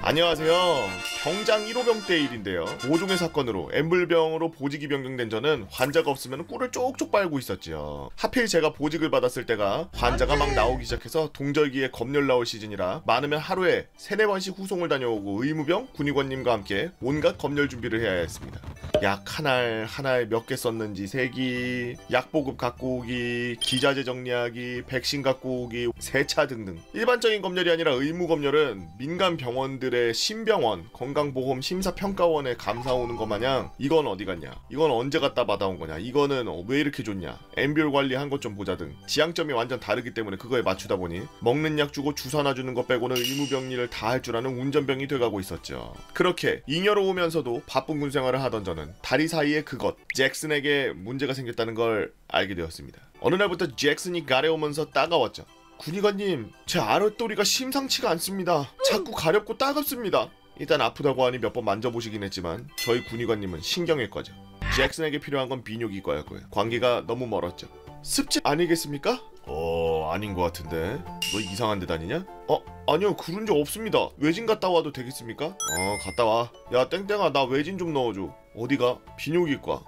안녕하세요. 병장 1호병 때 일인데요. 모종의 사건으로 엠블병으로 보직이 변경된 저는 환자가 없으면 꿀을 쪽쪽 빨고 있었지요. 하필 제가 보직을 받았을 때가 환자가 막 나오기 시작해서 동절기에 검열 나올 시즌이라 많으면 하루에 3-4번씩 후송을 다녀오고 의무병, 군의관님과 함께 온갖 검열 준비를 해야 했습니다. 약 한 알 한 알 몇 개 썼는지 세기, 약보급 갖고 오기, 기자재 정리하기, 백신 갖고 오기, 세차 등등. 일반적인 검열이 아니라 의무 검열은 민간 병원들의 신병원, 건강보험 심사평가원에 감사 오는 것 마냥 이건 어디 갔냐, 이건 언제 갖다 받아온 거냐, 이거는 왜 이렇게 좋냐, 엠뷸 관리한 것 좀 보자 등 지향점이 완전 다르기 때문에 그거에 맞추다 보니 먹는 약 주고 주사 놔주는 것 빼고는 의무병리를 다 할 줄 아는 운전병이 돼가고 있었죠. 그렇게 잉여로우면서도 바쁜 군생활을 하던 저는 다리 사이에 그것, 잭슨에게 문제가 생겼다는 걸 알게 되었습니다. 어느 날부터 잭슨이 가려오면서 따가웠죠. 군의관님, 제 아랫도리가 심상치가 않습니다. 자꾸 가렵고 따갑습니다. 일단 아프다고 하니 몇 번 만져보시긴 했지만 저희 군의관님은 신경외과죠. 잭슨에게 필요한 건 비뇨기과였고요. 관계가 너무 멀었죠. 습집 아니겠습니까? 아닌 것 같은데. 너 이상한 데 다니냐? 아니요, 그런 적 없습니다. 외진 갔다 와도 되겠습니까? 갔다 와. 야, 땡땡아, 나 외진 좀 넣어줘. 어디가? 비뇨기과.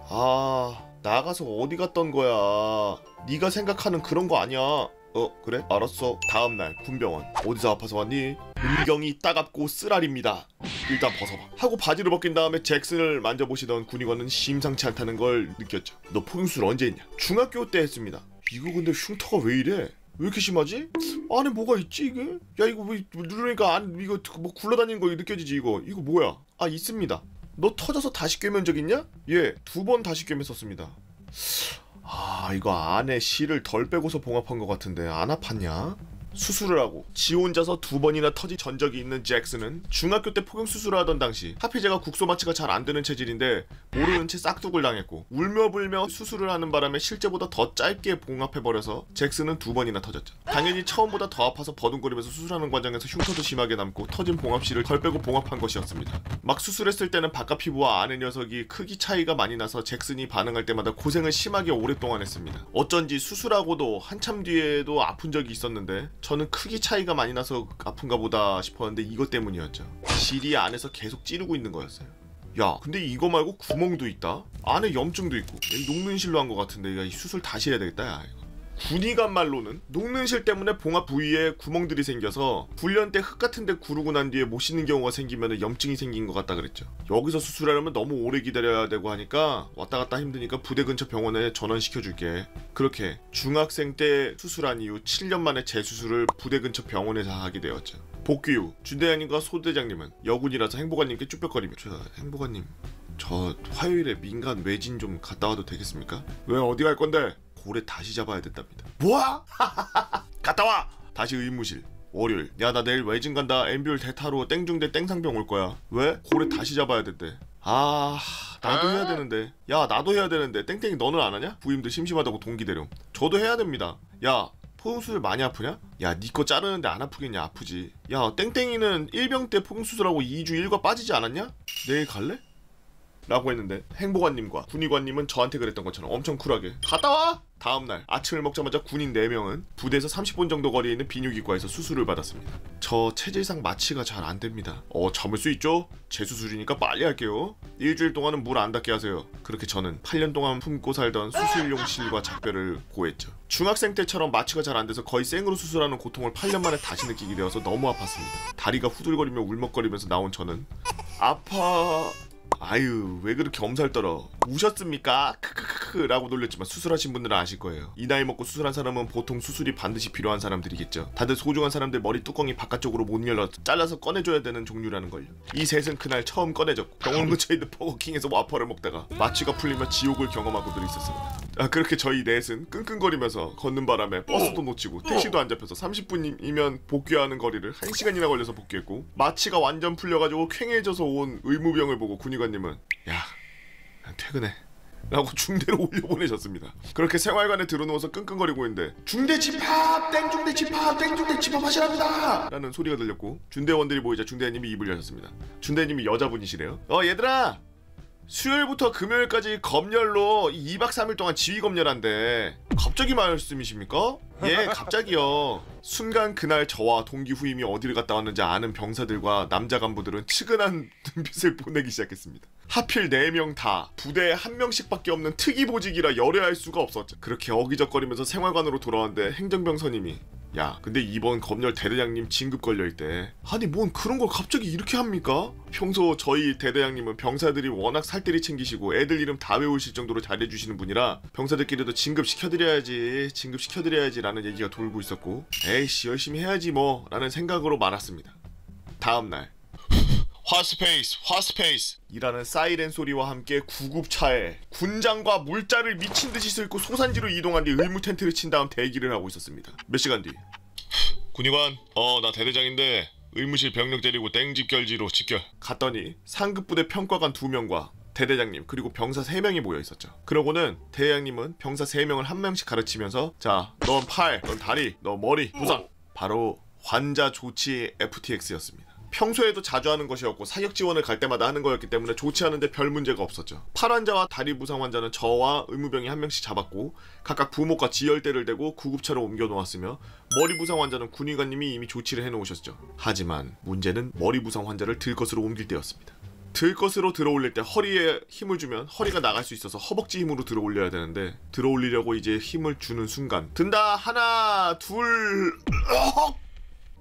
나가서 어디 갔던 거야. 네가 생각하는 그런 거 아니야. 그래? 알았어. 다음날 군병원. 어디서 아파서 왔니? 문경이 따갑고 쓰라립니다. 일단 벗어봐. 하고 바지를 벗긴 다음에 잭슨을 만져보시던 군의관은 심상치 않다는 걸 느꼈죠. 너 포용수술 언제 했냐? 중학교 때 했습니다. 이거 근데 흉터가 왜 이래? 왜 이렇게 심하지? 안에 뭐가 있지 이게? 야, 이거 왜 누르니까 이거 뭐 굴러다니는 거 느껴지지 이거? 이거 뭐야? 있습니다. 너 터져서 다시 꿰면 적 있냐? 예, 2번 다시 꿰맸었습니다. 이거 안에 실을 덜 빼고서 봉합한 것 같은데 안 아팠냐? 수술을 하고 지 혼자서 2번이나 터진 전적이 있는 잭슨은 중학교 때 포경수술을 하던 당시 하필 제가 국소 마취가 잘 안되는 체질인데 모르는 채 싹둑을 당했고 울며불며 수술을 하는 바람에 실제보다 더 짧게 봉합해버려서 잭슨은 2번이나 터졌죠. 당연히 처음보다 더 아파서 버둥거리면서 수술하는 과정에서 흉터도 심하게 남고 터진 봉합실을 덜 빼고 봉합한 것이었습니다. 막 수술했을 때는 바깥 피부와 안의 녀석이 크기 차이가 많이 나서 잭슨이 반응할 때마다 고생을 심하게 오랫동안 했습니다. 어쩐지 수술하고도 한참 뒤에도 아픈 적이 있었는데 저는 크기 차이가 많이 나서 아픈가 보다 싶었는데 이것 때문이었죠. 실이 안에서 계속 찌르고 있는 거였어요. 야, 근데 이거 말고 구멍도 있다? 안에 염증도 있고. 녹는 실로 한 것 같은데 이 수술 다시 해야 되겠다. 야, 이거. 군의관 말로는 녹는 실 때문에 봉합 부위에 구멍들이 생겨서 훈련 때 흙 같은 데 구르고 난 뒤에 못 씻는 경우가 생기면 염증이 생긴 것 같다 그랬죠. 여기서 수술하려면 너무 오래 기다려야 되고 하니까 왔다 갔다 힘드니까 부대 근처 병원에 전원시켜줄게. 그렇게 중학생 때 수술한 이후 7년 만에 재수술을 부대 근처 병원에서 하게 되었죠. 복귀 후 준대장님과 소대장님은 여군이라서 행보관님께 쭈뼛거리며 행보관님, 저 화요일에 민간 외진 좀 갔다 와도 되겠습니까? 왜 어디 갈 건데? 고래 다시 잡아야 된답니다. 뭐야? 갔다 와! 다시 의무실. 월요일. 야, 나 내일 외진 간다. 엠뷸 대타로 땡중대 땡상병 올 거야. 왜? 고래 다시 잡아야 된대. 나도 해야 되는데. 야, 나도 해야 되는데. 땡땡이 너는 안 하냐? 부임들 심심하다고 동기 데려. 저도 해야 됩니다. 야, 포용수술 많이 아프냐? 야, 니 거 자르는데 안 아프겠냐? 아프지. 야, 땡땡이는 1병 때 포용수술하고 2주 일과 빠지지 않았냐? 내일 갈래? 라고 했는데 행보관님과 군의관님은 저한테 그랬던 것처럼 엄청 쿨하게 갔다 와! 다음날 아침을 먹자마자 군인 4명은 부대에서 30분 정도 거리에 있는 비뇨기과에서 수술을 받았습니다. 저 체질상 마취가 잘 안됩니다. 참을 수 있죠? 재수술이니까 빨리 할게요. 일주일 동안은 물 안 닿게 하세요. 그렇게 저는 8년 동안 품고 살던 수술용 실과 작별을 고했죠. 중학생 때처럼 마취가 잘 안돼서 거의 생으로 수술하는 고통을 8년 만에 다시 느끼게 되어서 너무 아팠습니다. 다리가 후들거리며 울먹거리면서 나온 저는 아파... 아유, 왜 그렇게 엄살 떨어? 우셨습니까? 크크크크 라고 놀렸지만 수술하신 분들은 아실 거예요. 이 나이 먹고 수술한 사람은 보통 수술이 반드시 필요한 사람들이겠죠. 다들 소중한 사람들 머리 뚜껑이 바깥쪽으로 못 열려 잘라서 꺼내줘야 되는 종류라는 걸요. 이 셋은 그날 처음 꺼내졌고 병원 근처에 있는 버거킹에서 와퍼를 먹다가 마취가 풀리며 지옥을 경험하고들 있었습니다. 그렇게 저희 넷은 끙끙거리면서 걷는 바람에 버스도 놓치고 택시도 안 잡혀서 30분이면 복귀하는 거리를 1시간이나 걸려서 복귀했고 마취가 완전 풀려가지고 퀭해져서 온 의무병을 보고 군의관님은 야, 퇴근해 라고 중대로 올려보내셨습니다. 그렇게 생활관에 들어누워서 끙끙거리고 있는데 중대 집합! 땡중대 집합! 땡중대 집합하시랍니다! 라는 소리가 들렸고 중대원들이 모이자 중대장님이 입을 여셨습니다. 중대장님이 여자분이시래요. 얘들아! 수요일부터 금요일까지 검열로 2박 3일 동안 지휘 검열한데 갑자기 말씀이십니까? 예, 갑자기요. 순간 그날 저와 동기 후임이 어디를 갔다 왔는지 아는 병사들과 남자 간부들은 측은한 눈빛을 보내기 시작했습니다. 하필 4명 다 부대에 1명씩밖에 없는 특이보직이라 열애할 수가 없었죠. 그렇게 어기적거리면서 생활관으로 돌아왔는데 행정병 선임이 야, 근데 이번 검열 대대장님 진급 걸려있대. 아니 뭔 그런 걸 갑자기 이렇게 합니까? 평소 저희 대대장님은 병사들이 워낙 살뜰히 챙기시고 애들 이름 다 외우실 정도로 잘해주시는 분이라 병사들끼리도 진급시켜드려야지 라는 얘기가 돌고 있었고 에이씨 열심히 해야지 뭐 라는 생각으로 말았습니다. 다음날 화스페이스 이라는 사이렌 소리와 함께 구급차에 군장과 물자를 미친듯이 싣고 소산지로 이동한 뒤 의무 텐트를 친 다음 대기를 하고 있었습니다. 몇 시간 뒤 군의관 나 대대장인데 의무실 병력 데리고 땡집결지로 직결 갔더니 상급부대 평가관 2명과 대대장님 그리고 병사 3명이 모여있었죠. 그러고는 대대장님은 병사 3명을 한 명씩 가르치면서 자, 넌 팔, 넌 다리, 넌 머리, 부상. 바로 환자 조치 FTX였습니다. 평소에도 자주 하는 것이었고 사격 지원을 갈 때마다 하는 거였기 때문에 조치하는데 별 문제가 없었죠. 팔 환자와 다리 부상 환자는 저와 의무병이 한 명씩 잡았고 각각 부목과 지혈대를 대고 구급차로 옮겨 놓았으며 머리 부상 환자는 군의관님이 이미 조치를 해놓으셨죠. 하지만 문제는 머리 부상 환자를 들것으로 옮길 때였습니다. 들것으로 들어올릴 때 허리에 힘을 주면 허리가 나갈 수 있어서 허벅지 힘으로 들어올려야 되는데 들어올리려고 이제 힘을 주는 순간 든다 하나 둘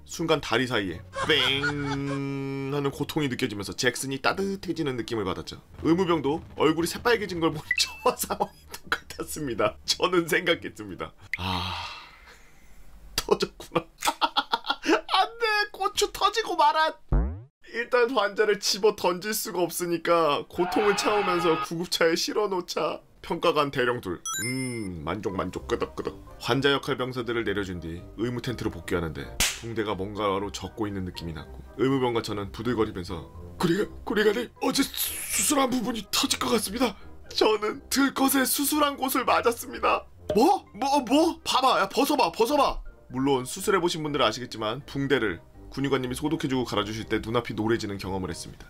순간 다리 사이에 뺑 하는 고통이 느껴지면서 잭슨이 따뜻해지는 느낌을 받았죠. 의무병도 얼굴이 새빨개진 걸 보니 저와 상황이 똑같았습니다. 저는 생각했습니다. 터졌구나. 안돼 고추 터지고 말아. 일단 환자를 집어 던질 수가 없으니까 고통을 참으면서 구급차에 실어놓자 평가관 대령둘 만족 끄덕끄덕 환자 역할 병사들을 내려준 뒤 의무 텐트로 복귀하는데 붕대가 뭔가로 젖고 있는 느낌이 났고 의무병과 저는 부들거리면서 군의관님 어제 수술한 부분이 터질 것 같습니다. 저는 들것에 수술한 곳을 맞았습니다. 뭐? 봐봐 야 벗어봐. 물론 수술해보신 분들은 아시겠지만 붕대를 군의관님이 소독해주고 갈아주실 때 눈앞이 노래지는 경험을 했습니다.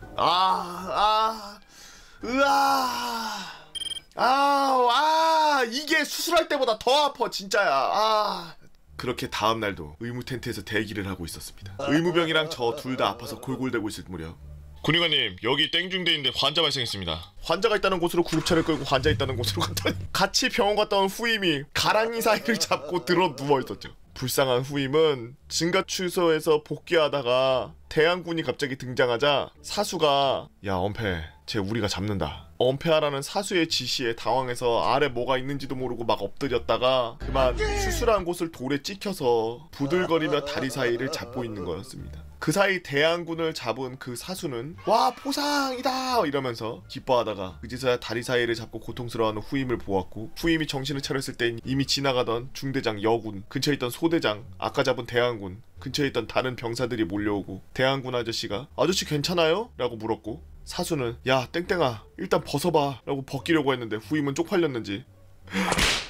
이게 수술할 때보다 더 아파 진짜야. 그렇게 다음날도 의무 텐트에서 대기를 하고 있었습니다. 의무병이랑 저 둘 다 아파서 골골대고 있을 무렵 군의관님 여기 땡중대인데 환자 발생했습니다. 환자가 있다는 곳으로 구급차를 끌고 환자 있다는 곳으로 갔더니 같이 병원 갔다 온 후임이 가랑이 사이를 잡고 들어 누워있었죠. 불쌍한 후임은 진가추소에서 복귀하다가 대항군이 갑자기 등장하자 사수가 야 엄폐 쟤 우리가 잡는다. 엄폐하라는 사수의 지시에 당황해서 아래 뭐가 있는지도 모르고 막 엎드렸다가 그만 수술한 곳을 돌에 찍혀서 부들거리며 다리 사이를 잡고 있는 거였습니다. 그 사이 대항군을 잡은 그 사수는 와 포상이다 이러면서 기뻐하다가 그제서야 다리 사이를 잡고 고통스러워하는 후임을 보았고 후임이 정신을 차렸을 땐 이미 지나가던 중대장 여군 근처에 있던 소대장 아까 잡은 대항군 근처에 있던 다른 병사들이 몰려오고 대항군 아저씨가 아저씨 괜찮아요? 라고 물었고 사수는 야 땡땡아 일단 벗어봐 라고 벗기려고 했는데 후임은 쪽팔렸는지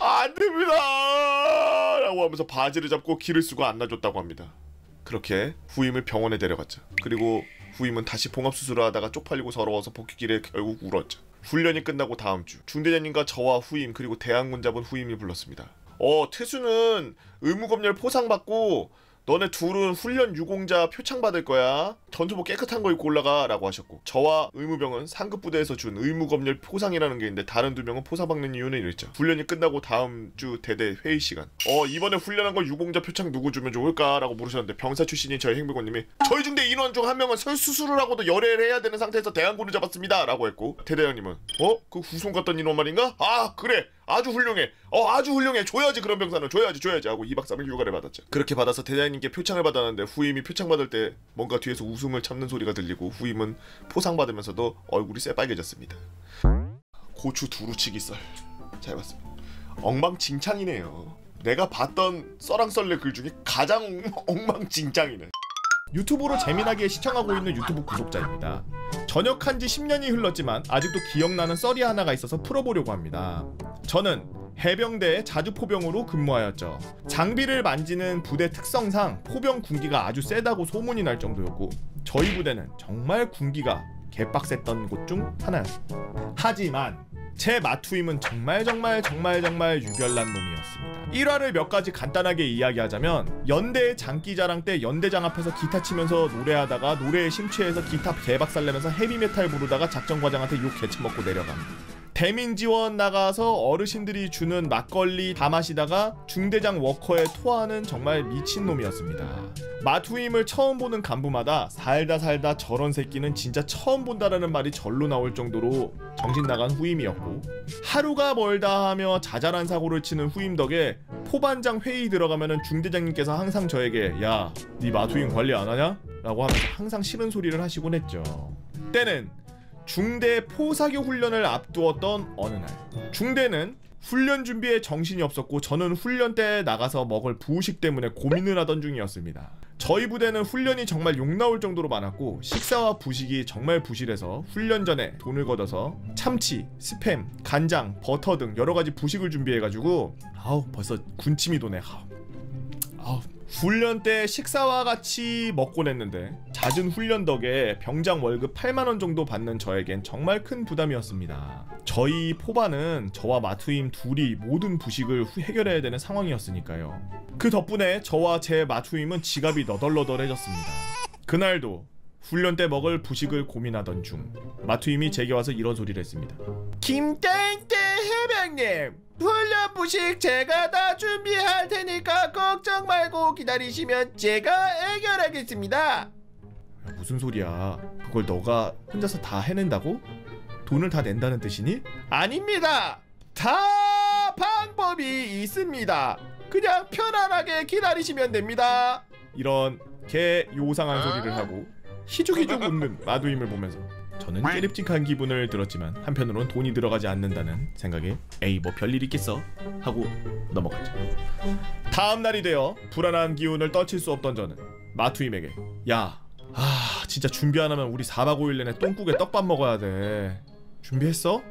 안됩니다 라고 하면서 바지를 잡고 기를 쓰고 안 놔줬다고 합니다. 그렇게 후임을 병원에 데려갔죠. 그리고 후임은 다시 봉합수술을 하다가 쪽팔리고 서러워서 복귀길에 결국 울었죠. 훈련이 끝나고 다음 주 중대장님과 저와 후임 그리고 대항군 잡은 후임이 불렀습니다. 태수는 의무검열 포상받고 너네 둘은 훈련 유공자 표창 받을 거야. 전투복 깨끗한 거 입고 올라가 라고 하셨고 저와 의무병은 상급부대에서 준 의무검열 포상이라는 게 있는데 다른 2명은 포상 받는 이유는 이랬죠. 훈련이 끝나고 다음 주 대대 회의 시간 이번에 훈련한 거 유공자 표창 누구 주면 좋을까? 라고 물으셨는데 병사 출신인 저희 행병관님이 저희 중대 인원 중 한 명은 수술을 하고도 열애를 해야 되는 상태에서 대항군을 잡았습니다 라고 했고 대대장님은 그 후손 같던 인원 말인가? 그래 아주 훌륭해 아주 훌륭해 줘야지 그런 병사는 줘야지 하고 2박 3일 휴가를 받았죠. 그렇게 받아서 대대장님께 표창을 받았는데 후임이 표창 받을 때 뭔가 뒤에서 웃음을 참는 소리가 들리고 후임은 포상 받으면서도 얼굴이 새빨개졌습니다. 고추 두루치기 썰 잘 봤습니다. 엉망진창이네요. 내가 봤던 썰랑썰레 글 중에 가장 엉망진창이네. 유튜브로 재미나게 시청하고 있는 유튜브 구독자입니다. 전역한 지 10년이 흘렀지만 아직도 기억나는 썰이 하나가 있어서 풀어보려고 합니다. 저는 해병대의 자주포병으로 근무하였죠. 장비를 만지는 부대 특성상 포병 군기가 아주 세다고 소문이 날 정도였고 저희 부대는 정말 군기가 개빡셌던 곳 중 하나였습니다. 하지만 제 마투임은 정말 유별난 놈이었습니다. 1화를 몇 가지 간단하게 이야기하자면 연대의 장기자랑 때 연대장 앞에서 기타 치면서 노래하다가 노래에 심취해서 기타 개박살내면서 헤비메탈 부르다가 작전과장한테 욕 개처먹고 내려갑니다. 대민지원 나가서 어르신들이 주는 막걸리 다 마시다가 중대장 워커에 토하는 정말 미친놈이었습니다. 마투임을 처음 보는 간부마다 살다 저런 새끼는 진짜 처음 본다라는 말이 절로 나올 정도로 정신나간 후임이었고, 하루가 멀다 하며 자잘한 사고를 치는 후임 덕에 포반장 회의 들어가면은 중대장님께서 항상 저에게 야, 네 마투임 관리 안 하냐? 라고 하면서 항상 싫은 소리를 하시곤 했죠. 때는 중대 포사교 훈련을 앞두었던 어느 날, 중대는 훈련 준비에 정신이 없었고 저는 훈련 때 나가서 먹을 부식 때문에 고민을 하던 중이었습니다. 저희 부대는 훈련이 정말 욕나올 정도로 많았고 식사와 부식이 정말 부실해서 훈련 전에 돈을 걷어서 참치, 스팸, 간장, 버터 등 여러가지 부식을 준비해가지고 벌써 군침이 도네. 훈련 때 식사와 같이 먹곤 했는데 잦은 훈련 덕에 병장 월급 8만원 정도 받는 저에겐 정말 큰 부담이었습니다. 저희 포반은 저와 마투임 둘이 모든 부식을 해결해야 되는 상황이었으니까요. 그 덕분에 저와 제 마투임은 지갑이 너덜너덜해졌습니다. 그날도 훈련 때 먹을 부식을 고민하던 중 마투임이 제게 와서 이런 소리를 했습니다. 김땡땡 해병님, 훈련 부식 제가 다 준비할 테니까 걱정 말고 기다리시면 제가 해결하겠습니다. 무슨 소리야? 그걸 너가 혼자서 다 해낸다고? 돈을 다 낸다는 뜻이니? 아닙니다. 다 방법이 있습니다. 그냥 편안하게 기다리시면 됩니다. 이런 개 요상한 소리를 하고 희죽희죽 웃는 마두임을 보면서 저는 깨립직한 기분을 들었지만 한편으론 돈이 들어가지 않는다는 생각에 에이 뭐 별일 있겠어 하고 넘어갔죠. 다음날이 되어 불안한 기운을 떨칠 수 없던 저는 마투임에게 야, 진짜 준비 안 하면 우리 4박 5일 내내 똥국에 떡밥 먹어야 돼. 준비했어?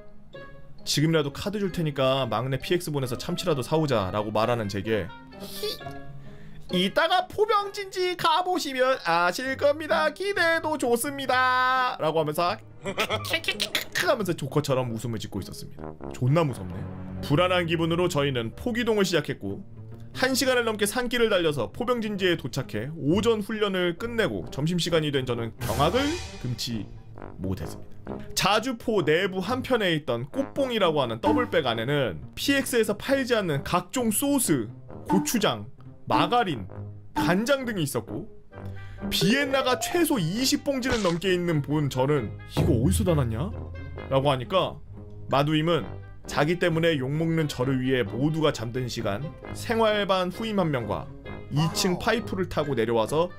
지금이라도 카드 줄 테니까 막내 PX 보내서 참치라도 사오자 라고 말하는 제게 이따가 포병진지 가보시면 아실 겁니다. 기대도 좋습니다 라고 하면서 하면서 조커처럼 웃음을 짓고 있었습니다. 존나 무섭네. 불안한 기분으로 저희는 포기동을 시작했고 1시간을 넘게 산길을 달려서 포병진지에 도착해 오전 훈련을 끝내고 점심시간이 된 저는 경악을 금치 못했습니다. 자주포 내부 한편에 있던 꽃봉이라고 하는 더블백 안에는 PX에서 팔지 않는 각종 소스, 고추장, 마가린, 간장 등이 있었고 비엔나가 최소 20봉지는 넘게 있는 본 저는 이거 어디서 다 났냐? 라고 하니까 마두임은 자기 때문에 욕먹는 저를 위해 모두가 잠든 시간 생활반 후임 한 명과 2층 파이프를 타고 내려와서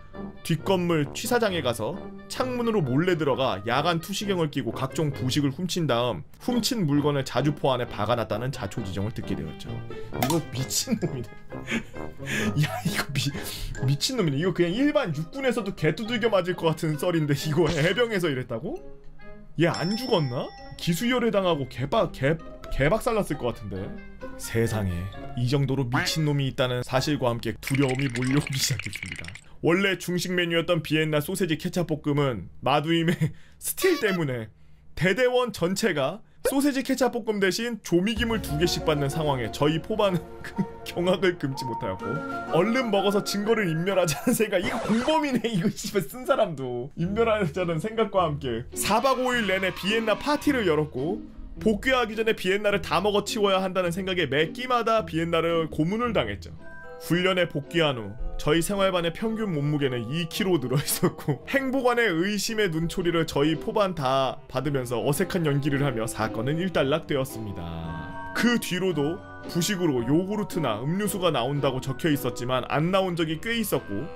뒷건물 취사장에 가서 창문으로 몰래 들어가 야간 투시경을 끼고 각종 부식을 훔친 다음 훔친 물건을 자주포 안에 박아놨다는 자초지종을 듣게 되었죠. 이거 미친놈이네. 야 이거 미친놈이네. 이거 그냥 일반 육군에서도 개두들겨 맞을 것 같은 썰인데 이거 해병에서 이랬다고? 얘 안 죽었나? 기수열애 당하고 개박살났을 것 같은데. 세상에 이 정도로 미친놈이 있다는 사실과 함께 두려움이 몰려오기 시작했습니다. 원래 중식 메뉴였던 비엔나 소세지 케찹볶음은 마두임의 스틸 때문에 대대원 전체가 소세지 케찹볶음 대신 조미김을 2개씩 받는 상황에 저희 포반은 경악을 금치 못하였고 얼른 먹어서 증거를 인멸하자는 생각. 이거 공범이네. 이거 씨발 쓴 사람도 인멸하자는 생각과 함께 4박 5일 내내 비엔나 파티를 열었고 복귀하기 전에 비엔나를 다 먹어치워야 한다는 생각에 매 끼마다 비엔나를 고문을 당했죠. 훈련에 복귀한 후 저희 생활반의 평균 몸무게는 2kg 늘어있었고 행보관의 의심의 눈초리를 저희 포반 다 받으면서 어색한 연기를 하며 사건은 일단락되었습니다. 그 뒤로도 부식으로 요구르트나 음료수가 나온다고 적혀있었지만 안 나온 적이 꽤 있었고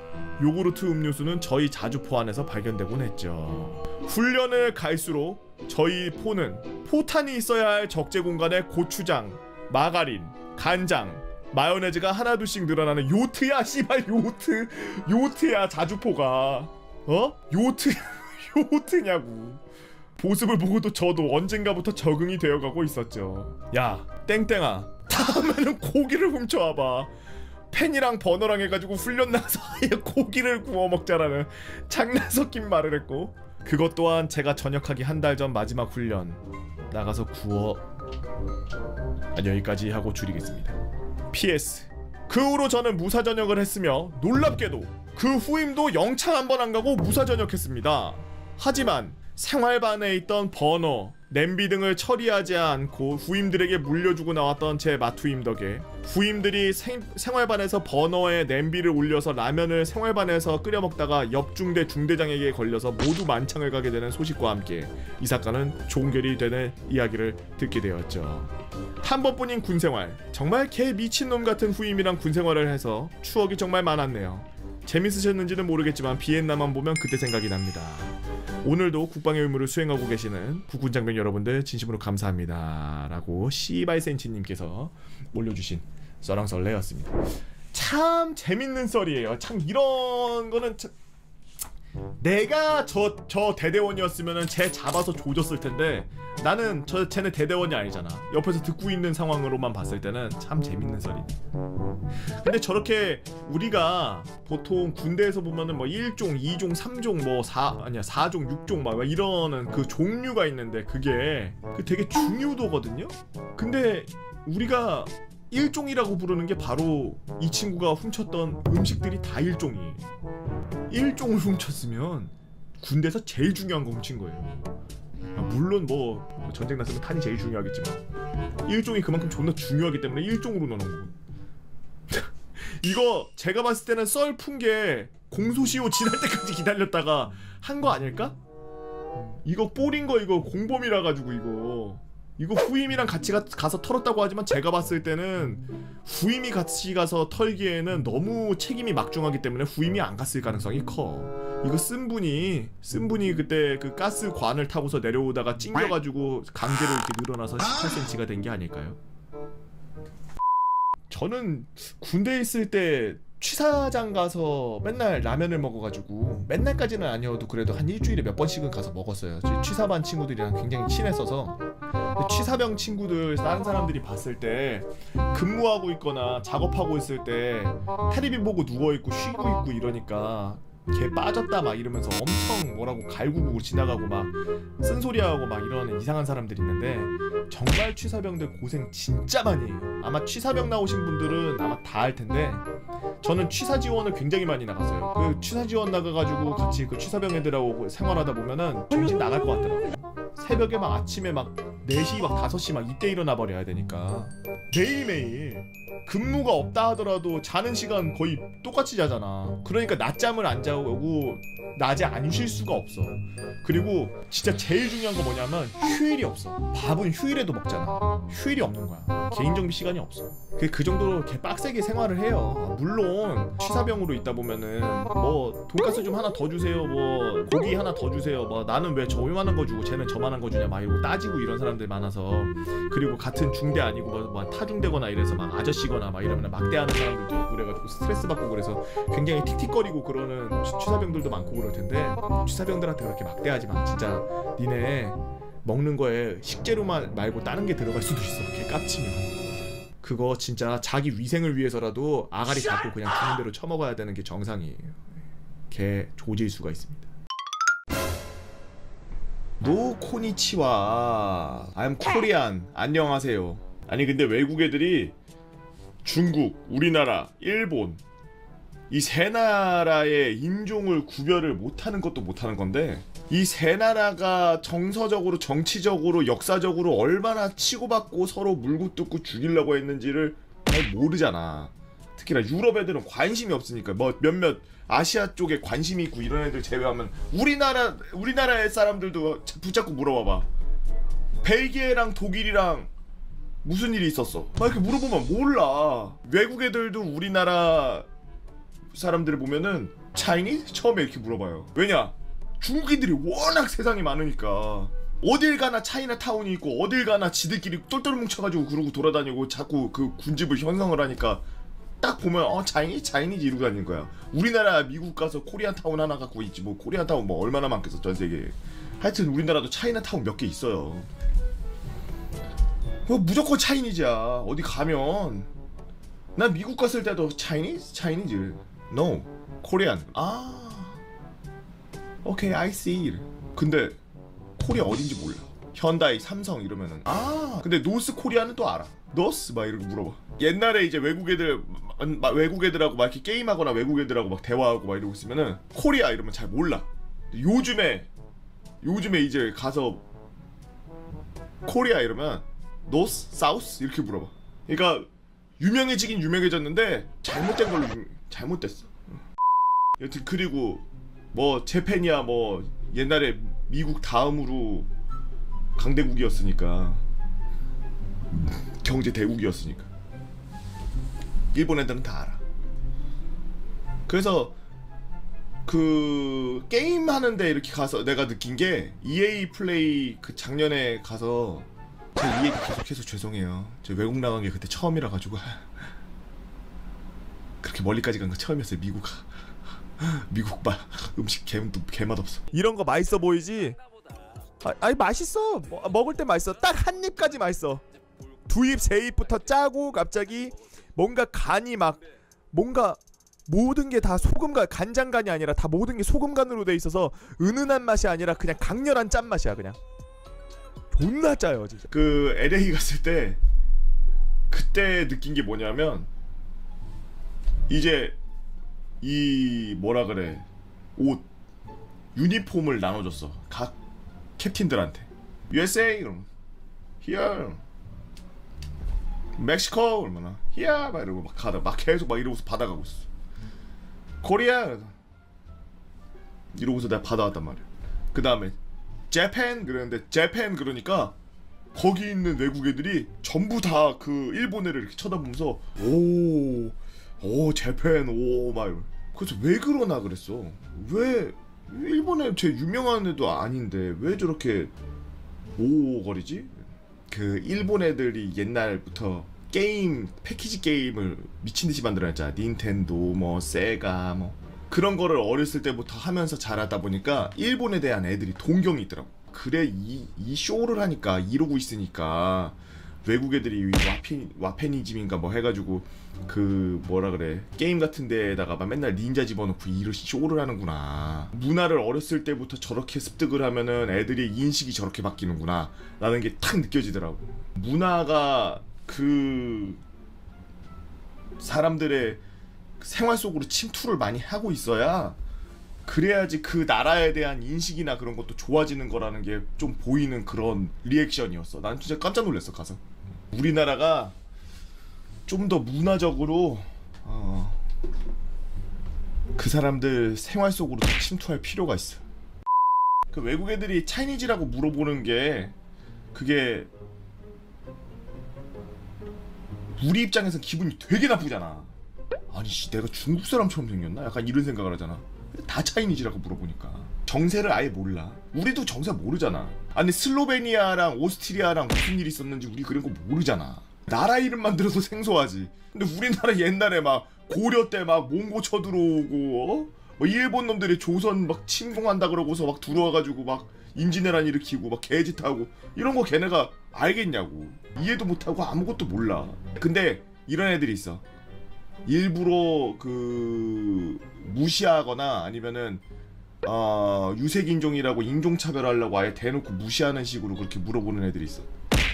요구르트 음료수는 저희 자주포 안에서 발견되곤 했죠. 훈련을 갈수록 저희 포는 포탄이 있어야 할 적재 공간에 고추장, 마가린, 간장, 마요네즈가 하나둘씩 늘어나는 요트야 씨발 요트야 자주포가 요트냐고. 모습을 보고도 저도 언젠가부터 적응이 되어가고 있었죠. 야 땡땡아 다음에는 고기를 훔쳐와봐. 펜이랑 버너랑 해가지고 훈련 나서 아예 고기를 구워 먹자라는 장난 섞인 말을 했고 그것 또한 제가 전역하기 한 달 전 마지막 훈련. 나가서 구워. 여기까지 하고 줄이겠습니다. PS. 그 후로 저는 무사 전역을 했으며 놀랍게도 그 후임도 영창 한 번 안 가고 무사 전역했습니다. 하지만 생활반에 있던 버너, 냄비 등을 처리하지 않고 후임들에게 물려주고 나왔던 제 맏후임 덕에 후임들이 생활반에서 버너에 냄비를 올려서 라면을 생활반에서 끓여 먹다가 옆 중대 중대장에게 걸려서 모두 만창을 가게 되는 소식과 함께 이 사건은 종결이 되는 이야기를 듣게 되었죠. 한 번뿐인 군생활, 정말 개 미친놈 같은 후임이랑 군생활을 해서 추억이 정말 많았네요. 재밌으셨는지는 모르겠지만 비엔나만 보면 그때 생각이 납니다. 오늘도 국방의 의무를 수행하고 계시는 국군장병 여러분들 진심으로 감사합니다 라고 씨발센치님께서 올려주신 썰랑썰레였습니다. 참 재밌는 썰이에요. 참 이런 거는 참... 내가 저 대대원이었으면 쟤 잡아서 조졌을 텐데 나는 쟤네 대대원이 아니잖아. 옆에서 듣고 있는 상황으로만 봤을 때는 참 재밌는 썰이네. 근데 저렇게 우리가 보통 군대에서 보면은 뭐 1종, 2종, 3종 뭐 4종, 6종 막 이러는 그 종류가 있는데 그게 되게 중요도거든요. 근데 우리가 1종이라고 부르는 게 바로 이 친구가 훔쳤던 음식들이 다 1종이에요. 1종을 훔쳤으면 군대에서 제일 중요한 거 훔친 거예요. 물론 뭐 전쟁 났으면 탄이 제일 중요하겠지만 1종이 그만큼 존나 중요하기 때문에 1종으로 넣는 거고. 이거 제가 봤을 때는 썰 푼 게 공소시효 지날 때까지 기다렸다가 한 거 아닐까? 이거 뽀린 거 이거 공범이라 가지고 이거 후임이랑 같이 가서 털었다고 하지만 제가 봤을 때는 후임이 같이 가서 털기에는 너무 책임이 막중하기 때문에 후임이 안 갔을 가능성이 커. 이거 쓴 분이 그때 그 가스 관을 타고서 내려오다가 찡겨가지고 강제로 이렇게 늘어나서 18cm가 된 게 아닐까요? 저는 군대에 있을 때 취사장 가서 맨날 라면을 먹어가지고 맨날까지는 아니어도 그래도 한 일주일에 몇 번씩은 가서 먹었어요. 취사반 친구들이랑 굉장히 친했어서. 취사병 친구들 다른 사람들이 봤을 때 근무하고 있거나 작업하고 있을 때 테레비 보고 누워있고 쉬고 있고 이러니까 걔 빠졌다 막 이러면서 엄청 뭐라고 갈구고 지나가고 막 쓴소리하고 막 이러는 이상한 사람들이 있는데 정말 취사병들 고생 진짜 많이 해요. 아마 취사병 나오신 분들은 아마 다 알 텐데 저는 취사 지원을 굉장히 많이 나갔어요. 그 취사 지원 나가가지고 같이 그 취사병 애들하고 생활하다 보면은 정신 나갈 것 같더라고요. 새벽에 막 아침에 막 4시 막 5시 막 이때 일어나 버려야 되니까 매일매일 근무가 없다 하더라도 자는 시간 거의 똑같이 자잖아. 그러니까 낮잠을 안 자고 낮에 안 쉴 수가 없어. 그리고 진짜 제일 중요한 거 뭐냐면 휴일이 없어. 밥은 휴일에도 먹잖아. 휴일이 없는 거야. 개인정비 시간이 없어. 그 정도로 개 빡세게 생활을 해요. 물론 취사병으로 있다 보면은 뭐 돈가스 좀 하나 더 주세요, 뭐 고기 하나 더 주세요, 뭐 나는 왜 저만한 거 주고 쟤는 저만한 거 주냐 막 이러고 따지고 이런 사람들 많아서. 그리고 같은 중대 아니고 뭐 타중대거나 이래서 막 아저씨거나 막 이러면 막대하는 사람들도 있고 그래가지고 스트레스 받고 그래서 굉장히 틱틱거리고 그러는 취사병들도 많고 그럴 텐데 취사병들한테 그렇게 막대하지 마. 진짜 니네 먹는 거에 식재료만 말고 다른 게 들어갈 수도 있어. 걔 깝치면 그거 진짜 자기 위생을 위해서라도 아가리 잡고 그냥 주는 대로 처먹어야 되는 게 정상이에요. 걔 조질 수가 있습니다. 노코니치와 I'm Korean 안녕하세요. 아니 근데 외국 애들이 중국, 우리나라, 일본 이 세 나라의 인종을 구별을 못하는 것도 못하는 건데 이 세 나라가 정서적으로, 정치적으로, 역사적으로 얼마나 치고받고 서로 물고 뜯고 죽이려고 했는지를 잘 모르잖아. 특히나 유럽 애들은 관심이 없으니까. 뭐 몇몇 아시아 쪽에 관심이 있고 이런 애들 제외하면 우리나라의 사람들도 붙잡고 물어봐봐. 벨기에랑 독일이랑 무슨 일이 있었어? 막 이렇게 물어보면 몰라. 외국 애들도 우리나라 사람들을 보면은 차이니즈? 처음에 이렇게 물어봐요. 왜냐? 중국인들이 워낙 세상이 많으니까 어딜 가나 차이나타운이 있고 어딜 가나 지들끼리 똘똘 뭉쳐가지고 그러고 돌아다니고 자꾸 그 군집을 형성을 하니까 딱 보면 차이니즈 이러고 다니는 거야. 우리나라 미국 가서 코리안타운 하나 갖고 있지 뭐. 코리안타운 뭐 얼마나 많겠어 전세계에. 하여튼 우리나라도 차이나타운 몇 개 있어요. 뭐 무조건 차이니즈야. 어디 가면. 난 미국 갔을 때도 차이니즈. No, 코리안. 오케이, I see. 근데 코리아 어딘지 몰라. 현다이, 삼성 이러면은 근데 노스 코리아는 또 알아. 노스 막 이렇게 물어봐. 옛날에 이제 외국 애들하고 막 이렇게 게임하거나 외국 애들하고 막 대화하고 막 이러고 있으면은 코리아 이러면 잘 몰라. 요즘에 이제 가서 코리아 이러면 노스, 사우스 이렇게 물어봐. 그러니까 유명해지긴 유명해졌는데 잘못된 걸로 잘못됐어. 여튼 그리고 뭐 재팬이야 뭐 옛날에 미국 다음으로 강대국이었으니까, 경제 대국이었으니까 일본 애들은 다 알아. 그래서 그 게임 하는데 이렇게 가서 내가 느낀 게 EA 플레이 그 작년에 가서 저 EA 계속해서 죄송해요. 저 외국 나간 게 그때 처음이라 가지고 그렇게 멀리까지 간 거 처음이었어요. 미국 봐 음식 개맛없어. 이런 거 맛있어 보이지? 아니 맛있어. 먹을 때 맛있어. 딱 한 입까지 맛있어. 두 입, 세 입부터 짜고 갑자기 뭔가 간이 막 뭔가 모든 게 다 소금간, 간장간이 아니라 다 모든 게 소금간으로 돼 있어서 은은한 맛이 아니라 그냥 강렬한 짠맛이야. 그냥 존나 짜요 진짜. 그 LA 갔을 때 그때 느낀 게 뭐냐면 이제 이 뭐라 그래 옷 유니폼을 나눠줬어 각 캡틴들한테. USA 그럼 here, 멕시코 얼마나 here 막 이러고 막 계속 막 이러고서 받아가고 있어. 코리아 이러고서 내가 받아왔단 말이야. 그 다음에 재팬 그러는데 재팬 그러니까 거기 있는 외국 애들이 전부 다 그 일본 애를 이렇게 쳐다보면서 오 재팬 오 막 이러. 그래서 왜 그러나 그랬어. 왜 일본 애 제 유명한 애도 아닌데 왜 저렇게 오 거리지? 그 일본 애들이 옛날부터 게임 패키지 게임을 미친듯이 만들어냈잖아. 닌텐도 뭐 세가 뭐 그런 거를 어렸을 때부터 하면서 자라다 보니까 일본에 대한 애들이 동경이 있더라고. 그래 이 쇼를 하니까 이러고 있으니까 외국 애들이 와페니즘인가 뭐 해가지고 그 뭐라 그래 게임 같은 데에다가 막 맨날 닌자 집어넣고 이런 쇼를 하는구나. 문화를 어렸을 때부터 저렇게 습득을 하면은 애들의 인식이 저렇게 바뀌는구나 라는 게 탁 느껴지더라고. 문화가 그 사람들의 생활 속으로 침투를 많이 하고 있어야 그래야지 그 나라에 대한 인식이나 그런 것도 좋아지는 거라는 게 좀 보이는 그런 리액션이었어. 난 진짜 깜짝 놀랐어 가서. 우리나라가 좀 더 문화적으로 그 사람들 생활 속으로 더 침투할 필요가 있어. 그 외국 애들이 차이니즈라고 물어보는 게 그게 우리 입장에선 기분이 되게 나쁘잖아. 아니 씨 내가 중국 사람처럼 생겼나? 약간 이런 생각을 하잖아. 다 차이니즈라고 물어보니까 정세를 아예 몰라. 우리도 정세 모르잖아. 아니 슬로베니아랑 오스트리아랑 무슨 일이 있었는지 우리 그런 거 모르잖아. 나라 이름만 들어도 생소하지. 근데 우리나라 옛날에 막 고려 때 막 몽고 쳐들어오고 뭐 일본 놈들이 조선 막 침공한다 그러고서 막 들어와가지고 막 임진왜란 일으키고 막 개짓하고 이런 거 걔네가 알겠냐고. 이해도 못하고 아무것도 몰라. 근데 이런 애들이 있어. 일부러 그 무시하거나 아니면은 유색인종이라고 인종차별하려고 아예 대놓고 무시하는 식으로 그렇게 물어보는 애들이 있어.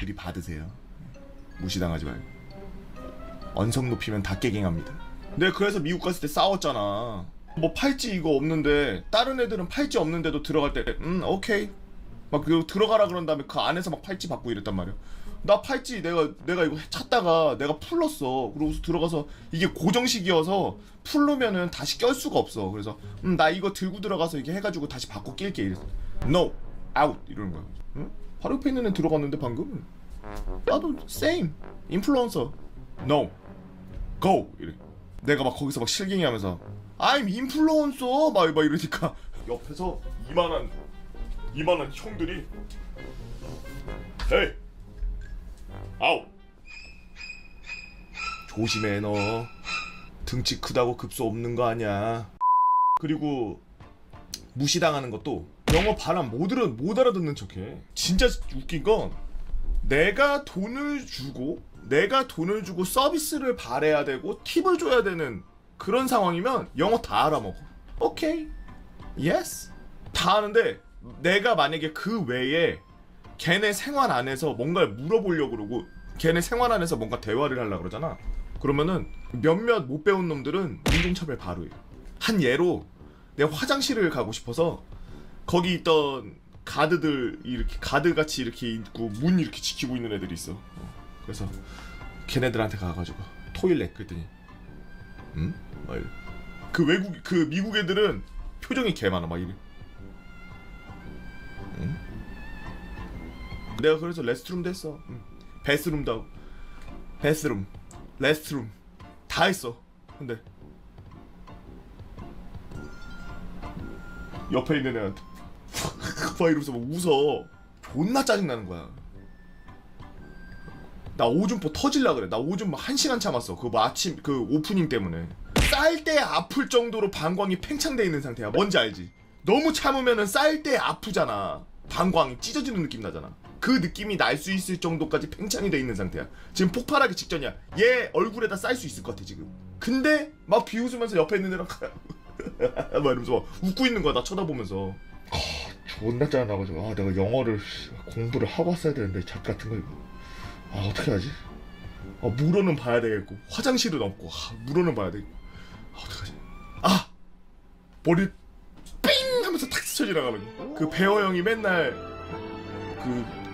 그리 받으세요. 무시당하지 말고. 언성 높이면 다 깨갱합니다. 내가 그래서 미국 갔을 때 싸웠잖아. 뭐 팔찌 이거 없는데 다른 애들은 팔찌 없는데도 들어갈 때 오케이 막 들어가라 그런 다음에 그 안에서 막 팔찌 받고 이랬단 말이야. 나 팔찌 내가 이거 찾다가 내가 풀렀어. 그러고서 들어가서 이게 고정식이어서 풀르면은 다시 껴 수가 없어. 그래서 나 이거 들고 들어가서 이렇게 해가지고 다시 바꿔 낄게 이랬어. No, out 이러는 거야. 응? 바로 옆에 있는 애 들어갔는데 방금 나도 same 인플루언서 no go 이래. 내가 막 거기서 막 실갱이하면서 I'm 인플루언서 막 이러니까 옆에서 이만한 형들이 헤이 아우 조심해 너 등치 크다고 급소 없는 거 아니야. 그리고 무시당하는 것도 영어 발음 못 알아듣는 척해. 진짜 웃긴 건 내가 돈을 주고 서비스를 바래야 되고 팁을 줘야 되는 그런 상황이면 영어 다 알아먹어. 오케이, 예스 다 하는데 내가 만약에 그 외에 걔네 생활 안에서 뭔가를 물어보려고 그러고 걔네 생활 안에서 뭔가 대화를 하려고 그러잖아. 그러면은 몇몇 못 배운 놈들은 인종차별 바로 해. 한 예로 내가 화장실을 가고 싶어서 거기 있던 가드들 이렇게 가드같이 이렇게 있고 문 이렇게 지키고 있는 애들이 있어. 그래서 걔네들한테 가가지고 토일렛 그랬더니 응? 막 이래. 그 미국 애들은 표정이 개 많아 막 이래. 응? 내가 그래서 레스트룸도 했어. 응. 베스룸도 하고 베스룸 레스트룸 다 했어. 근데 옆에 있는 애한테 막 이러면서 막 웃어. 존나 짜증나는 거야. 나 오줌포 터질라 그래. 나 오줌 막 1시간 참았어. 그 아침 그 오프닝 때문에. 쌀 때 아플 정도로 방광이 팽창돼 있는 상태야. 뭔지 알지? 너무 참으면은 쌀 때 아프잖아. 방광이 찢어지는 느낌 나잖아. 그 느낌이 날 수 있을 정도까지 팽창이 돼 있는 상태야. 지금 폭발하기 직전이야. 얘 얼굴에다 쌀 수 있을 것 같아 지금. 근데 막 비웃으면서 옆에 있는 애랑 막 이러면서 막 웃고 있는 거야. 나 쳐다보면서. 존나 짜증나가지고 내가 영어를 공부를 하고 왔어야 되는데 잡 같은 거 이거 어떻게 하지? 물어는 봐야 되겠고 화장실은 없고 물어는 봐야 되겠고 어떡하지? 머리 삥 하면서 탁 스쳐 지나가는 그 배어 형이 맨날 그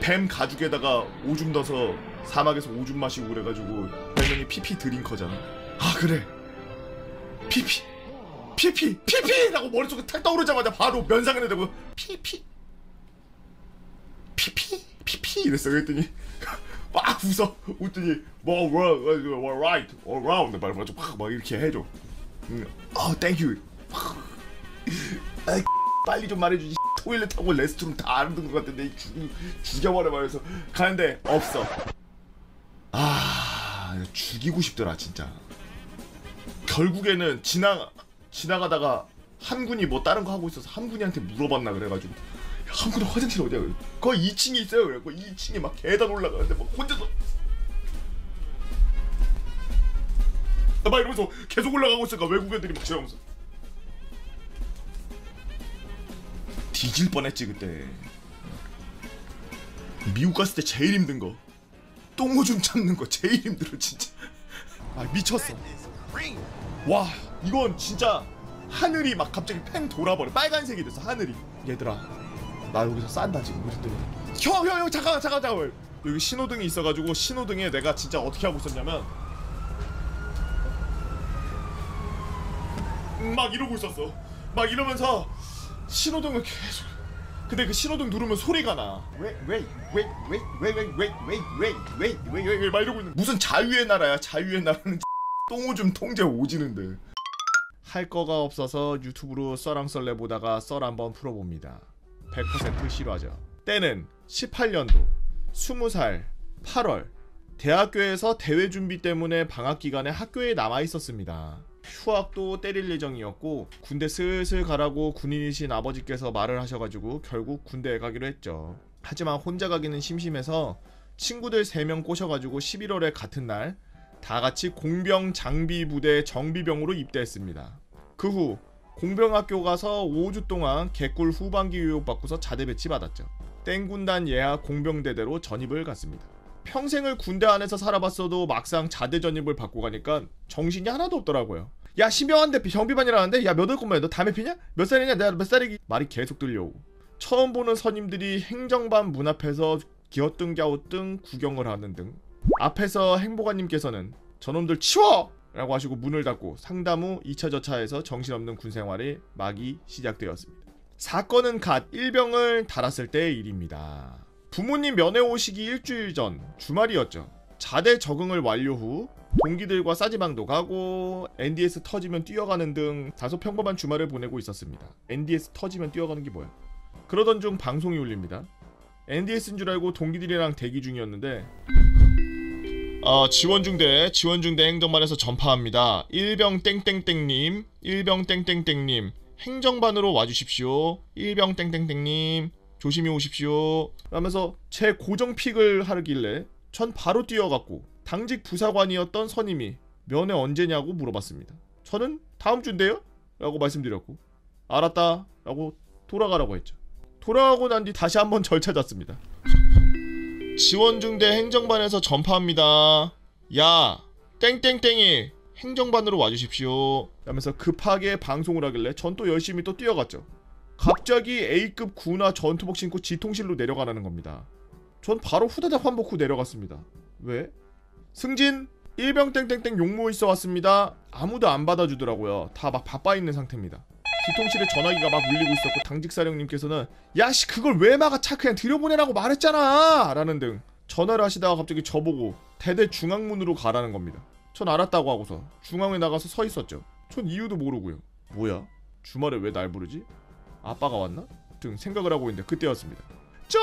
뱀 가죽에다가 오줌 넣어서 사막에서 오줌 마시고 그래가지고 별명이 피피 드링커잖아. 그래 피피라고 머릿속에 탁 떠오르자마자 바로 면상에 대고 피피 이랬어. 그랬더니 막 웃더니 뭐 right around 말해가지고 막 이렇게 해줘. 땡큐. 빨리 좀 말해주지. 토일렛하고 레스트룸 다 아는 것 같은데 죽여버려 말해서 가는데 없어. 죽이고 싶더라 진짜. 결국에는 지나가다가 한군이 뭐 다른 거 하고 있어서 한군이한테 물어봤나 그래가지고 한군 화장실 어디야? 거기 2층에 있어요. 그래. 거기 2층에 막 계단 올라가는데 막 혼자서 막 이러면서 계속 올라가고 있으니까 외국 애들이 막 지나가면서 뒤질 뻔했지 그때. 미국 갔을 때 제일 힘든 거 똥오줌 참는 거 제일 힘들어 진짜. 미쳤어. 와 이건 진짜 하늘이 막 갑자기 팽 돌아버려. 빨간색이 됐어 하늘이. 얘들아 나 여기서 싼다 지금. 형 잠깐 여기 신호등이 있어가지고 신호등에 내가 진짜 어떻게 하고 있었냐면 막 이러고 있었어. 막 이러면서 신호등을 계속. 근데 그 신호등 누르면 소리가 나. 왜 막 이러고 있는. 무슨 자유의 나라야. 자유의 나라는 똥오줌 통제 오지는데. 할 거가 없어서 유튜브로 썰랑썰레 보다가 썰 한번 풀어봅니다. 100% 싫어하죠. 때는 18년도 20살 8월 대학교에서 대회 준비 때문에 방학 기간에 학교에 남아 있었습니다. 휴학도 때릴 예정이었고 군대 슬슬 가라고 군인이신 아버지께서 말을 하셔가지고 결국 군대에 가기로 했죠. 하지만 혼자 가기는 심심해서 친구들 3명 꼬셔가지고 11월에 같은 날 다같이 공병 장비 부대 정비병으로 입대했습니다. 그 후 공병학교 가서 5주 동안 개꿀 후반기 교육받고서 자대 배치 받았죠. 땡군단 예하 공병대대로 전입을 갔습니다. 평생을 군대 안에서 살아봤어도 막상 자대 전입을 받고 가니까 정신이 하나도 없더라고요. 야 신병한데 정비반이라는데 야 몇 월 건마야 너 담배 피냐? 몇 살이냐? 내가 몇 살이기? 말이 계속 들려오고 처음 보는 선임들이 행정반 문 앞에서 기어등갸우등 구경을 하는 등 앞에서 행보관님께서는 저놈들 치워! 라고 하시고 문을 닫고 상담 후 2차 저차에서 정신없는 군생활이 막이 시작되었습니다. 사건은 갓 일병을 달았을 때의 일입니다. 부모님 면회 오시기 일주일 전 주말이었죠. 자대 적응을 완료 후 동기들과 싸지방도 가고 NDS 터지면 뛰어가는 등 다소 평범한 주말을 보내고 있었습니다. NDS 터지면 뛰어가는 게 뭐야? 그러던 중 방송이 울립니다. NDS인 줄 알고 동기들이랑 대기 중이었는데 지원 중대 행정반에서 전파합니다. 일병 땡땡땡님 행정반으로 와주십시오. 일병 땡땡땡님 조심히 오십시오. 라면서 제 고정 픽을 하길래 전 바로 뛰어갔고 당직 부사관이었던 선임이 면회 언제냐고 물어봤습니다. 저는 다음 주인데요? 라고 말씀드렸고 알았다 라고 돌아가라고 했죠. 돌아가고 난 뒤 다시 한번 절 찾았습니다. 지원중대 행정반에서 전파합니다. 야 땡땡땡이 행정반으로 와주십시오 하면서 급하게 방송을 하길래 전 또 열심히 또 뛰어갔죠. 갑자기 A급 군화 전투복 신고 지통실로 내려가라는 겁니다. 전 바로 후다닥 환복 후 내려갔습니다. 왜? 승진 1병 땡땡땡 용모 있어 왔습니다. 아무도 안 받아주더라고요. 다 막 바빠있는 상태입니다. 지통실에 전화기가 막 울리고 있었고 당직사령님께서는 야씨 그걸 왜 막아 차 그냥 들여보내라고 말했잖아 라는 등 전화를 하시다가 갑자기 저보고 대대 중앙문으로 가라는 겁니다. 전 알았다고 하고서 중앙에 나가서 서 있었죠. 전 이유도 모르고요. 뭐야? 주말에 왜 날 부르지? 아빠가 왔나? 등 생각을 하고 있는데 그때였습니다. 저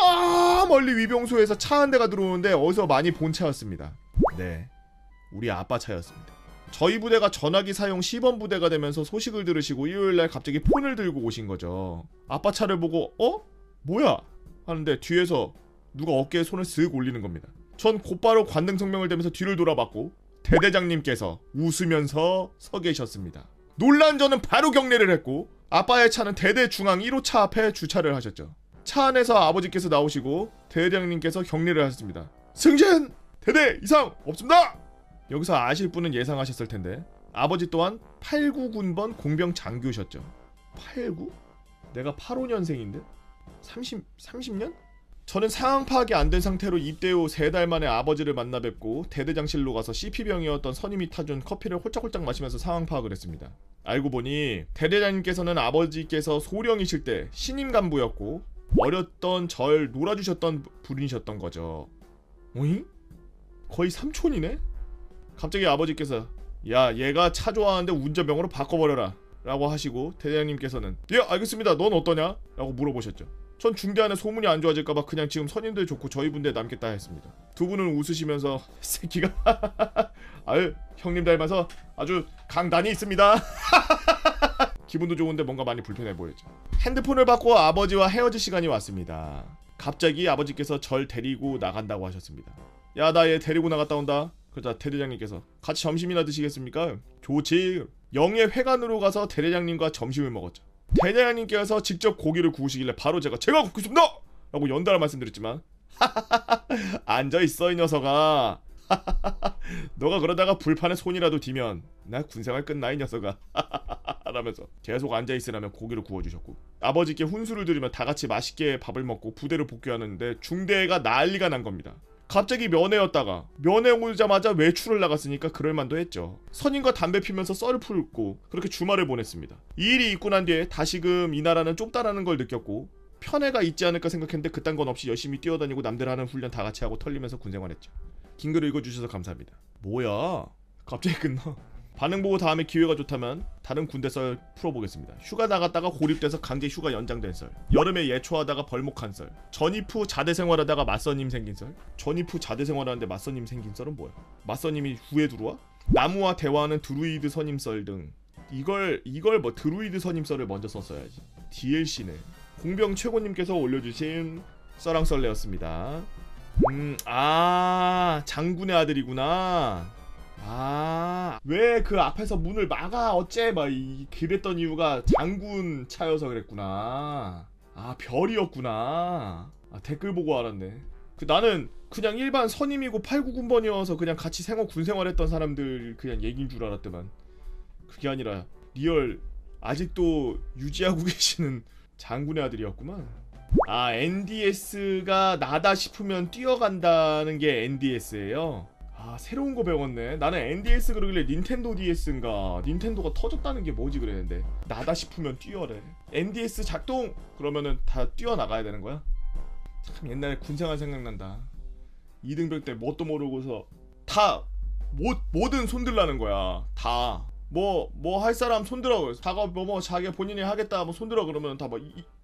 멀리 위병소에서 차 한 대가 들어오는데 어디서 많이 본 차였습니다. 네, 우리 아빠 차였습니다. 저희 부대가 전화기 사용 시범 부대가 되면서 소식을 들으시고 일요일날 갑자기 폰을 들고 오신 거죠. 아빠 차를 보고 어? 뭐야? 하는데 뒤에서 누가 어깨에 손을 쓱 올리는 겁니다. 전 곧바로 관등 성명을 대면서 뒤를 돌아봤고 대대장님께서 웃으면서 서 계셨습니다. 놀란 저는 바로 경례를 했고 아빠의 차는 대대 중앙 1호차 앞에 주차를 하셨죠. 차 안에서 아버지께서 나오시고 대대장님께서 경례를 하셨습니다. 승진! 대대 이상 없습니다! 여기서 아실 분은 예상하셨을 텐데 아버지 또한 89군번 공병 장교셨죠. 89? 내가 85년생인데? 30년? 저는 상황 파악이 안 된 상태로 입대 후 3달 만에 아버지를 만나 뵙고 대대장실로 가서 CP병이었던 선임이 타준 커피를 홀짝홀짝 마시면서 상황 파악을 했습니다. 알고 보니 대대장님께서는 아버지께서 소령이실 때 신임 간부였고 어렸던 절 놀아주셨던 분이셨던 거죠. 오잉? 거의 삼촌이네? 갑자기 아버지께서 야 얘가 차 좋아하는데 운전병으로 바꿔버려라 라고 하시고 대대장님께서는 예 알겠습니다 넌 어떠냐? 라고 물어보셨죠. 전 중대 안에 소문이 안 좋아질까봐 그냥 지금 선임들 좋고 저희 분대에 남겠다 했습니다. 두 분은 웃으시면서 새끼가 아유 형님 닮아서 아주 강단이 있습니다. 기분도 좋은데 뭔가 많이 불편해 보였죠. 핸드폰을 받고 아버지와 헤어질 시간이 왔습니다. 갑자기 아버지께서 절 데리고 나간다고 하셨습니다. 야 나 얘 데리고 나갔다 온다. 그러자 대대장님께서 같이 점심이나 드시겠습니까? 좋지. 영예 회관으로 가서 대대장님과 점심을 먹었죠. 대대장님께서 직접 고기를 구우시길래 바로 제가 굽겠습니다! 라고 연달아 말씀드렸지만 앉아있어 이 녀석아. 너가 그러다가 불판에 손이라도 디면 나 군생활 끝나 이 녀석아. 라면서 계속 앉아있으라며 고기를 구워주셨고 아버지께 훈수를 들으며 다같이 맛있게 밥을 먹고 부대로 복귀하는데 중대가 난리가 난 겁니다. 갑자기 면회였다가 면회 오자마자 외출을 나갔으니까 그럴만도 했죠. 선임과 담배 피면서 썰을 풀고 그렇게 주말을 보냈습니다. 이 일이 있고 난 뒤에 다시금 이 나라는 좁다라는 걸 느꼈고 편애가 있지 않을까 생각했는데 그딴 건 없이 열심히 뛰어다니고 남들 하는 훈련 다 같이 하고 털리면서 군생활했죠. 긴 글 읽어주셔서 감사합니다. 뭐야? 갑자기 끝나? 반응 보고 다음에 기회가 좋다면 다른 군대 썰 풀어보겠습니다. 휴가 나갔다가 고립돼서 강제 휴가 연장된 썰, 여름에 예초하다가 벌목한 썰, 전입 후 자대 생활하다가 맞선임 생긴 썰. 전입 후 자대 생활하는데 맞선임 생긴 썰은 뭐야? 맞선임이 후에 들어와? 나무와 대화하는 드루이드 선임 썰 등. 이걸 뭐 드루이드 선임 썰을 먼저 썼어야지. DLC네. 공병 최고님께서 올려주신 썰랑썰레였습니다. 장군의 아들이구나. 왜 그 앞에서 문을 막아 어째 막 그랬던 이유가 장군 차여서 그랬구나. 별이었구나. 댓글 보고 알았네. 나는 그냥 일반 선임이고 89군번이어서 그냥 같이 군생활했던 사람들 그냥 얘기인 줄 알았더만 그게 아니라 리얼 아직도 유지하고 계시는 장군의 아들이었구만. NDS가 나다 싶으면 뛰어간다는 게 NDS예요. 새로운 거 배웠네. 나는 NDS 그러길래 닌텐도 DS인가 닌텐도가 터졌다는 게 뭐지 그랬는데 나다 싶으면 뛰어래. NDS 작동! 그러면은 다 뛰어나가야 되는 거야? 참 옛날에 군생활 생각난다. 2등병 때 뭣도 모르고서 다 뭐든 손들라는 거야. 다 뭐 할 사람 손들어. 다가 자기가 본인이 하겠다 뭐 손들어 그러면 다 막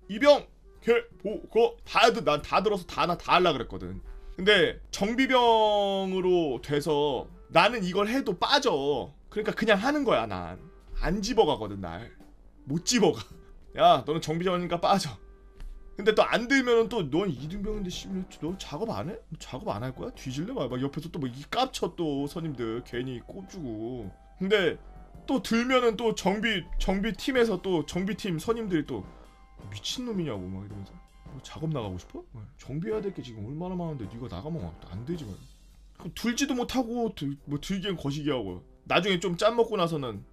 이병! 그거 난 다 들어서 다 하려 그랬거든. 근데 정비병으로 돼서 나는 이걸 해도 빠져. 그러니까 그냥 하는 거야. 난 안 집어가거든. 날 못 집어가. 야 너는 정비병이니까 빠져. 근데 또 안 들면은 또 넌 2등병인데 너 작업 안 해? 작업 안 할 거야? 뒤질래? 막 옆에서 또 뭐 이 깝쳐 또 선임들 괜히 꼽주고. 근데 또 들면은 또 정비팀에서 또 정비팀 선임들이 또 미친놈이냐고 막 이러면서 너 작업 나가고 싶어? 정비해야 될 게 지금 얼마나 많은데 네가 나가면 안 되지 뭐. 들지도 못하고 뭐 들기엔 거시기하고 나중에 좀 짠 먹고 나서는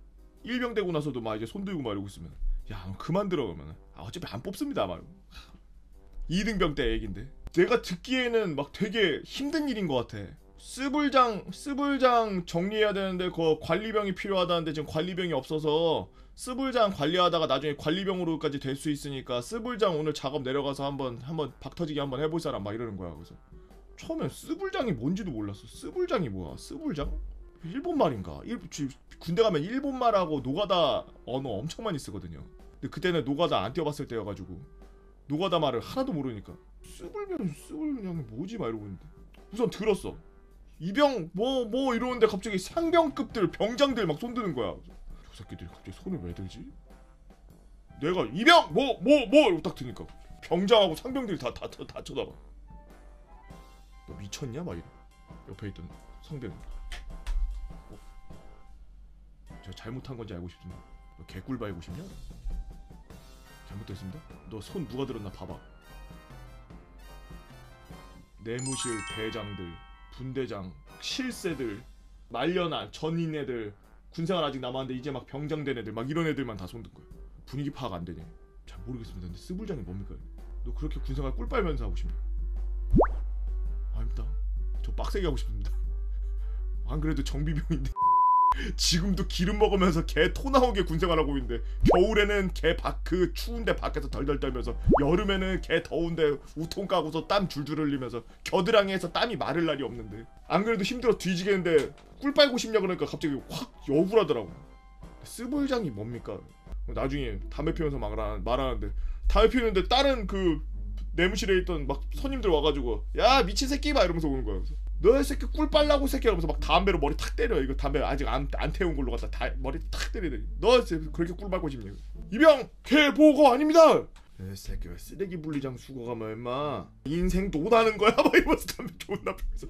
일병 되고 나서도 막 이제 손 들고 막 이러고 있으면 야 그만 들어 그러면 어차피 안 뽑습니다 막 2등병 때 얘긴데 내가 듣기에는 막 되게 힘든 일인 것 같아. 스불장 정리해야 되는데 그 관리병이 필요하다는데 지금 관리병이 없어서 스불장 관리하다가 나중에 관리병으로까지 될 수 있으니까 스불장 오늘 작업 내려가서 한번 박 터지게 한번 해볼 사람 막 이러는 거야. 그래서 처음엔 스불장이 뭔지도 몰랐어. 스불장이 뭐야? 스불장? 일본 말인가? 군대 가면 일본 말하고 노가다 언어 엄청 많이 쓰거든요. 근데 그때는 노가다 안 뛰어봤을 때여가지고 노가다 말을 하나도 모르니까 스불장이 뭐지? 막 이러고 있는데 우선 들었어. 이병 뭐 이러는데 갑자기 상병급들 병장들 막 손드는 거야. 저 새끼들이 갑자기 손을 왜 들지? 내가 이병 뭐 이러고 딱 드니까 병장하고 상병들이 다 쳐다봐. 너 미쳤냐? 막 이래. 옆에 있던 상대는 제가 잘못한 건지 알고 싶습니다. 너 개꿀 발고 싶냐? 잘못됐습니다. 너 손 누가 들었나 봐봐. 내무실 대장들, 분대장, 실세들, 말년아 전인 애들, 군생활 아직 남았는데 이제 막 병장된 애들 막 이런 애들만 다 손든 거야. 분위기 파악 안 되네. 잘 모르겠습니다. 근데 스불장이 뭡니까? 너 그렇게 군생활 꿀 빨면서 하고 싶냐? 아닙니다. 저 빡세게 하고 싶습니다. 안 그래도 정비병인데 지금도 기름 먹으면서 개 토 나오게 군생활하고 있는데 겨울에는 개 그 추운데 밖에서 덜덜 떨면서 여름에는 개 더운데 우통 까고서 땀 줄줄 흘리면서 겨드랑이에서 땀이 마를 날이 없는데 안 그래도 힘들어 뒤지겠는데 꿀 빨고 싶냐 그러니까 갑자기 확 억울하더라고. 스불장이 뭡니까? 나중에 담배 피우면서 말하는데 담배 피우는데 다른 그 내무실에 있던 막 손님들 와가지고 야 미친 새끼 막 이러면서 오는 거야. 그래서 너 이 새끼 꿀 빨라고 새끼 하면서 막 담배로 머리 탁 때려. 이거 담배 아직 안 태운 걸로 갖다 머리 탁 때리더니 너 그렇게 꿀 빨고 싶냐? 이병 개보고 아닙니다. 이 새끼가 쓰레기 분리장 수거 가면 임마 인생 노다는 거야 막 이러면서 담배 존나 피면서.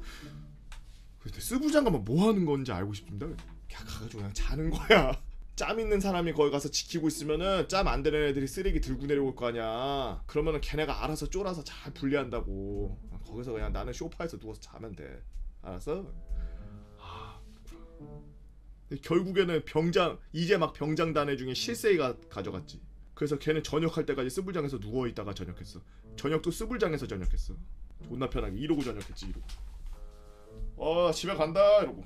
근데 스부장 가면 뭐 하는 건지 알고 싶습니다. 그냥 가가지고 그냥 자는 거야. 짬 있는 사람이 거기 가서 지키고 있으면은 짬 안 되는 애들이 쓰레기 들고 내려올 거 아니야. 그러면은 걔네가 알아서 쫄아서 잘 분리한다고. 거기서 그냥 나는 소파에서 누워서 자면 돼. 알았어? 결국에는 이제 막 병장단회 중에 실세이가 가져갔지. 그래서 걔는 전역할 때까지 스불장에서 누워있다가 전역했어. 전역도 스불장에서 전역했어. 존나 편하게 이러고 전역했지. 이러고 집에 간다 이러고.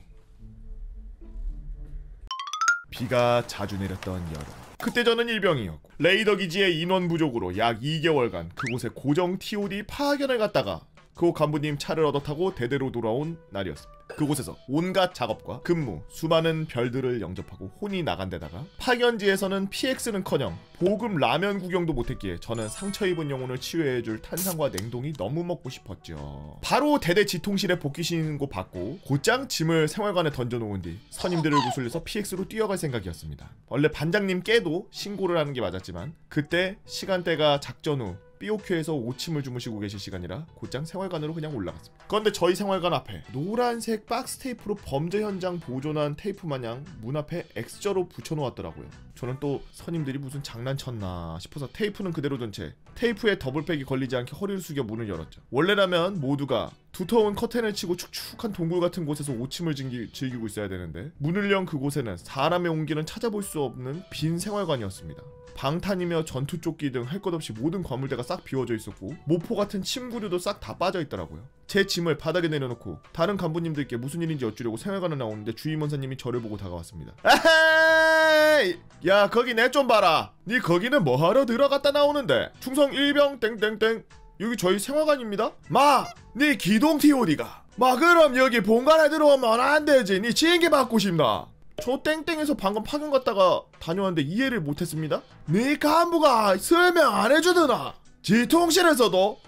비가 자주 내렸던 여름. 그때 저는 일병이었고 레이더 기지의 인원 부족으로 약 2개월간 그곳에 고정 TOD 파견을 갔다가 그곳 간부님 차를 얻어 타고 대대로 돌아온 날이었습니다. 그곳에서 온갖 작업과 근무, 수많은 별들을 영접하고 혼이 나간 데다가 파견지에서는 PX는커녕 보급 라면 구경도 못했기에 저는 상처 입은 영혼을 치유해줄 탄산과 냉동이 너무 먹고 싶었죠. 바로 대대 지통실에 복귀 신고 받고 곧장 짐을 생활관에 던져놓은 뒤 선임들을 구슬려서 PX로 뛰어갈 생각이었습니다. 원래 반장님께도 신고를 하는 게 맞았지만 그때 시간대가 작전 후 삐오큐에서 오침을 주무시고 계실 시간이라 곧장 생활관으로 그냥 올라갔습니다. 그런데 저희 생활관 앞에 노란색 박스 테이프로 범죄 현장 보존한 테이프 마냥 문 앞에 X자로 붙여놓았더라고요. 저는 또 선임들이 무슨 장난쳤나 싶어서 테이프는 그대로 둔 채 테이프에 더블백이 걸리지 않게 허리를 숙여 문을 열었죠. 원래라면 모두가 두터운 커튼을 치고 축축한 동굴 같은 곳에서 오침을 즐기고 있어야 되는데 문을 연 그곳에는 사람의 온기는 찾아볼 수 없는 빈 생활관이었습니다. 방탄이며 전투조끼 등 할 것 없이 모든 과물대가 싹 비워져 있었고 모포 같은 침구류도 싹 다 빠져 있더라고요. 제 짐을 바닥에 내려놓고 다른 간부님들께 무슨 일인지 여쭈려고 생활관을 나오는데 주임원사님이 저를 보고 다가왔습니다. 아헤이! 야 거기 내 좀 봐라. 니 거기는 뭐하러 들어갔다 나오는데? 충성 1병 땡땡땡. 여기 저희 생활관입니다. 마! 니 기동 TOD가 마 그럼 여기 본관에 들어오면 안 되지. 니 지인기 받고 싶나? 저 땡땡에서 방금 파견 갔다가 다녀왔는데 이해를 못했습니다. 네 간부가 설명 안 해주더나. 지통실에서도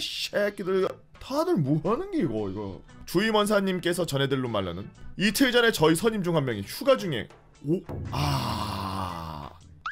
새끼들 다들 뭐하는 게 이거. 주임원사님께서 전해들로 말로는 이틀 전에 저희 선임 중 한 명이 휴가 중에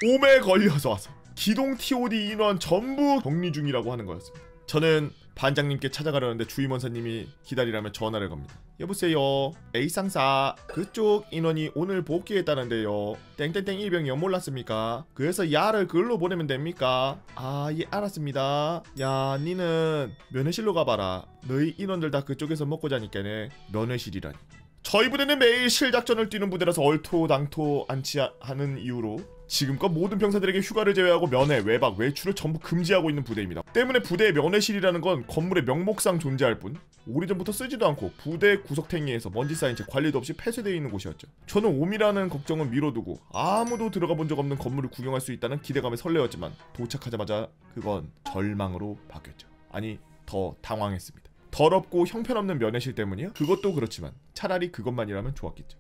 오메 걸려서 왔어. 기동 TOD 인원 전부 격리 중이라고 하는 거였습니다. 저는 반장님께 찾아가려는데 주임원사님이 기다리라며 전화를 겁니다. 여보세요, A상사, 그쪽 인원이 오늘 복귀했다는데요. 땡땡땡 일병이요, 몰랐습니까? 그래서 야를 글로 보내면 됩니까? 아, 예, 알았습니다. 야, 니는 면회실로 가봐라. 너희 인원들 다 그쪽에서 먹고 자니까네. 면회실이라니. 저희 부대는 매일 실작전을 뛰는 부대라서 얼토당토 않지 하는 이유로 지금껏 모든 병사들에게 휴가를 제외하고 면회, 외박, 외출을 전부 금지하고 있는 부대입니다. 때문에 부대의 면회실이라는 건 건물의 명목상 존재할 뿐 오래전부터 쓰지도 않고 부대 구석탱이에서 먼지 쌓인 채 관리도 없이 폐쇄되어 있는 곳이었죠. 저는 오미라는 걱정은 미뤄두고 아무도 들어가 본 적 없는 건물을 구경할 수 있다는 기대감에 설레었지만 도착하자마자 그건 절망으로 바뀌었죠. 아니, 더 당황했습니다. 더럽고 형편없는 면회실 때문이야? 그것도 그렇지만 차라리 그것만이라면 좋았겠죠.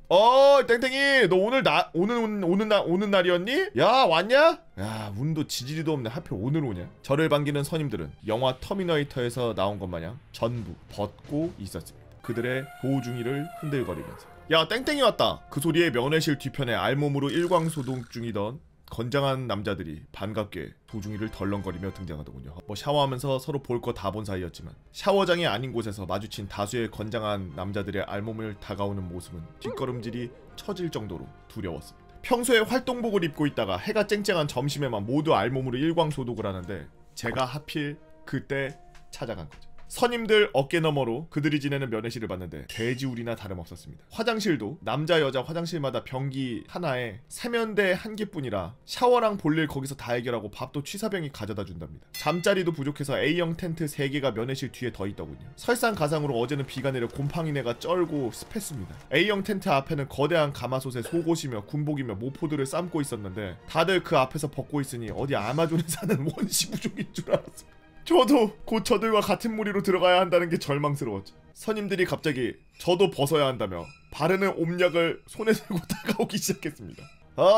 땡땡이, 너 오는 날이었니? 야, 왔냐? 야, 운도 지지리도 없네. 하필 오늘 오냐? 저를 반기는 선임들은 영화 터미네이터에서 나온 것 마냥 전부 벗고 있었습니다. 그들의 보중이를 흔들거리면서. 야, 땡땡이 왔다. 그 소리에 면회실 뒤편에 알몸으로 일광소독 중이던 건장한 남자들이 반갑게 도중이를 덜렁거리며 등장하더군요. 뭐 샤워하면서 서로 볼 거 다 본 사이였지만 샤워장이 아닌 곳에서 마주친 다수의 건장한 남자들의 알몸을 다가오는 모습은 뒷걸음질이 처질 정도로 두려웠습니다. 평소에 활동복을 입고 있다가 해가 쨍쨍한 점심에만 모두 알몸으로 일광소독을 하는데 제가 하필 그때 찾아간 거죠. 선임들 어깨 너머로 그들이 지내는 면회실을 봤는데 돼지우리나 다름없었습니다. 화장실도 남자 여자 화장실마다 변기 하나에 세면대 한 개뿐이라 샤워랑 볼일 거기서 다 해결하고 밥도 취사병이 가져다 준답니다. 잠자리도 부족해서 A형 텐트 3개가 면회실 뒤에 더 있더군요. 설상가상으로 어제는 비가 내려 곰팡이네가 쩔고 습했습니다. A형 텐트 앞에는 거대한 가마솥에 속옷이며 군복이며 모포들을 삶고 있었는데 다들 그 앞에서 벗고 있으니 어디 아마존에 사는 원시부족인 줄 알았습니다. 저도 곧 저들과 같은 무리로 들어가야 한다는 게 절망스러웠죠. 선임들이 갑자기 저도 벗어야 한다며 바르는 옴약을 손에 들고 다가오기 시작했습니다.